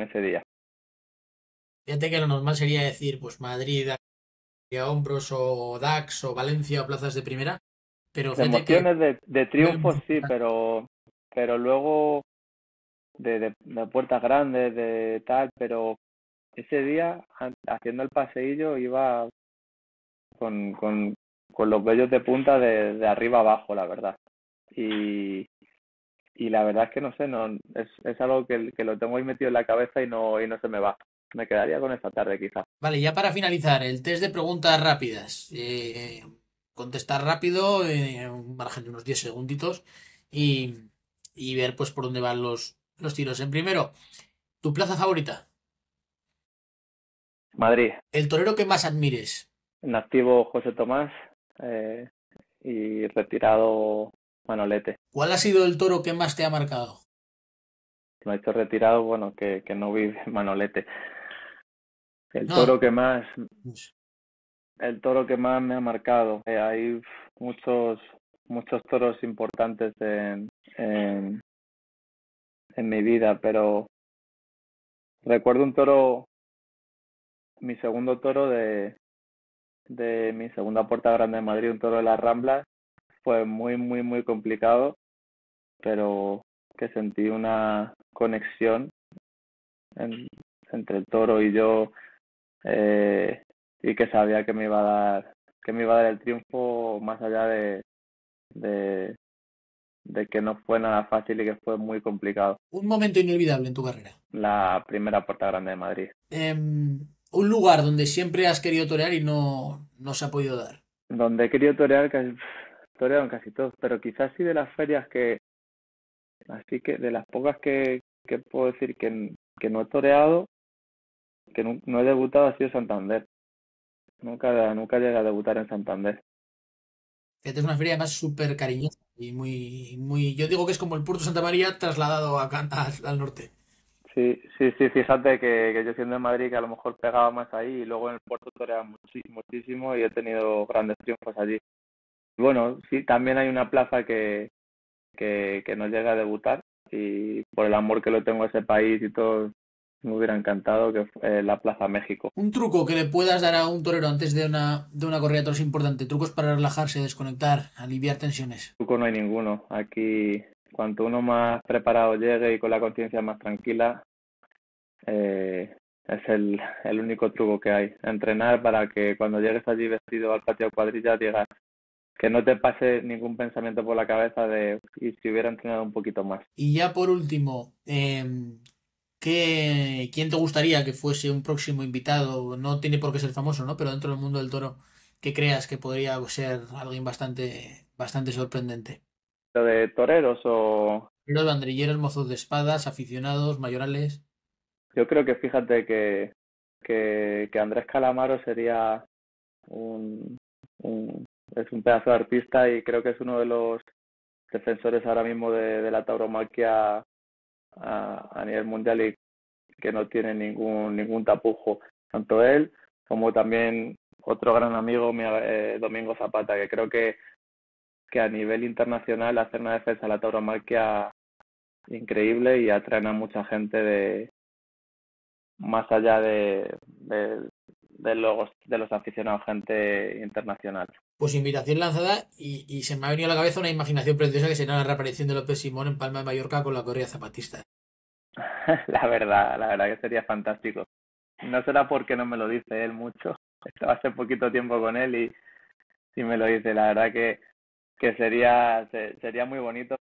S2: ese día.
S1: Fíjate que lo normal sería decir, pues Madrid, a hombros o Dax o Valencia o plazas de primera, pero
S2: De
S1: fíjate que
S2: emociones de
S1: muy
S2: triunfos sí,
S1: emocionante.
S2: pero luego de puertas grandes, de tal, pero ese día haciendo el paseillo iba con, con, con los vellos de punta de arriba abajo, la verdad. Y, y la verdad es que no sé, no, es algo que lo tengo ahí metido en la cabeza y no se me va. Me quedaría con esta tarde quizás.
S1: Vale, ya para finalizar, el test de preguntas rápidas. Contestar rápido, un margen de unos 10 segunditos y, y ver pues por dónde van los tiros. En primero, tu plaza favorita.
S2: Madrid,
S1: El torero que más admires.
S2: en activo José Tomás eh, y retirado Manolete.
S1: ¿Cuál ha sido el toro que más te ha marcado?
S2: No ha hecho retirado, bueno, que no vive Manolete. El
S1: No,
S2: toro que más,
S1: pues,
S2: el toro que más me ha marcado. Hay muchos, muchos toros importantes en, en mi vida, pero recuerdo un toro, mi segundo toro de mi segunda Puerta Grande de Madrid, un toro de las Ramblas. Fue muy, muy, muy complicado, pero que sentí una conexión en- entre el toro y yo, eh, y que sabía que me iba a dar el triunfo más allá de, de que no fue nada fácil y que fue muy complicado.
S1: un momento inolvidable en tu carrera.
S2: La primera Puerta Grande de Madrid.
S1: Un lugar donde siempre has querido torear y no se ha podido dar.
S2: Donde he querido torear, toreado en casi todos, pero quizás sí de las ferias así que de las pocas que puedo decir que no he toreado, que no he debutado, ha sido Santander. Nunca llegué a debutar en Santander.
S1: Fíjate, es una feria además súper cariñosa y muy. Yo digo que es como el Puerto Santa María trasladado al norte.
S2: Sí, sí, sí, fíjate que yo siendo de Madrid, que a lo mejor pegaba más ahí, y luego en el Puerto toreaba muchísimo, muchísimo, y he tenido grandes triunfos allí. Bueno, sí, también hay una plaza que no llega a debutar, y por el amor que lo tengo a ese país y todo, me hubiera encantado, que fue la Plaza México.
S1: Un truco que le puedas dar a un torero antes de una corrida de toros importante. Trucos para relajarse, desconectar, aliviar tensiones.
S2: Truco no hay ninguno. Aquí, cuanto uno más preparado llegue y con la conciencia más tranquila, es el único truco que hay. Entrenar para que cuando llegues allí vestido al patio de cuadrillas digas que no te pase ningún pensamiento por la cabeza de y si hubiera entrenado un poquito más.
S1: Y ya por último, ¿quién te gustaría que fuese un próximo invitado? No tiene por qué ser famoso, ¿no? Pero dentro del mundo del toro, que creas que podría ser alguien bastante sorprendente.
S2: Lo de toreros o
S1: Los banderilleros, mozos de espadas, aficionados, mayorales.
S2: yo creo que fíjate que Andrés Calamaro sería un, un es un pedazo de artista y creo que es uno de los defensores ahora mismo de la tauromaquia a nivel mundial y que no tiene ningún tapujo. Tanto él como también otro gran amigo, Domingo Zapata, que creo que a nivel internacional hace una defensa de la tauromaquia increíble y atraen a mucha gente más allá de los aficionados, gente internacional.
S1: Pues invitación lanzada y se me ha venido a la cabeza una imaginación preciosa que será la reaparición de López Simón en Palma de Mallorca con la corrida zapatista.
S2: La verdad que sería fantástico. No será porque no me lo dice él mucho. Estaba hace poquito tiempo con él y me lo dice. La verdad que sería muy bonito,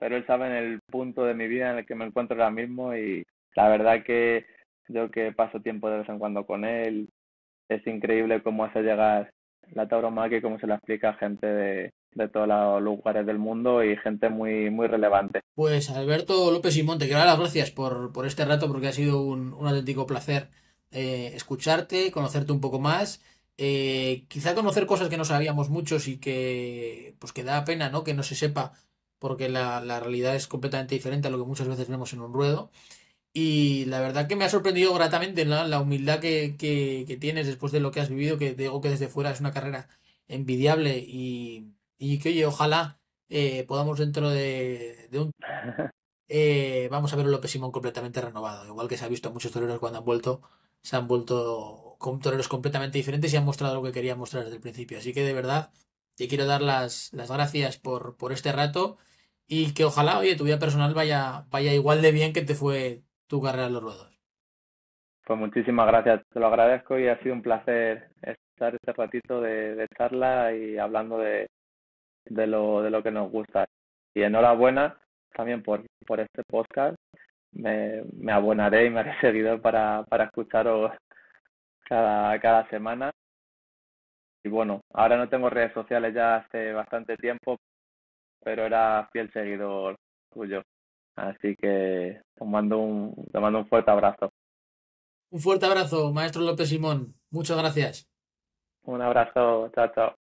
S2: pero él sabe en el punto de mi vida en el que me encuentro ahora mismo y la verdad que yo que paso tiempo de vez en cuando con él, es increíble cómo hace llegar la tauromaquia y cómo se la explica a gente de todos los lugares del mundo y gente muy relevante.
S1: Pues Alberto López Simón, te quiero dar las gracias por este rato porque ha sido un auténtico placer escucharte, conocerte un poco más, quizá conocer cosas que no sabíamos muchos y que pues que da pena, ¿no? Que no se sepa porque la realidad es completamente diferente a lo que muchas veces vemos en un ruedo. Y la verdad que me ha sorprendido gratamente, ¿no? La humildad que tienes después de lo que has vivido, que te digo que desde fuera es una carrera envidiable y que, oye, ojalá podamos dentro de un vamos a ver un López Simón completamente renovado. Igual que se ha visto a muchos toreros cuando han vuelto, se han vuelto con toreros completamente diferentes y han mostrado lo que querían mostrar desde el principio. Así que de verdad te quiero dar las gracias por este rato y que ojalá, oye, tu vida personal vaya igual de bien que te fue tu carrera en los ruedos.
S2: Pues muchísimas gracias, te lo agradezco y ha sido un placer estar este ratito de charla y hablando de lo que nos gusta. Y enhorabuena también por este podcast. Me abonaré y me haré seguidor para escucharos cada semana. Y bueno, ahora no tengo redes sociales ya hace bastante tiempo, pero era fiel seguidor tuyo. Así que te mando un fuerte abrazo.
S1: Un fuerte abrazo, maestro López Simón. Muchas gracias.
S2: Un abrazo, chao, chao.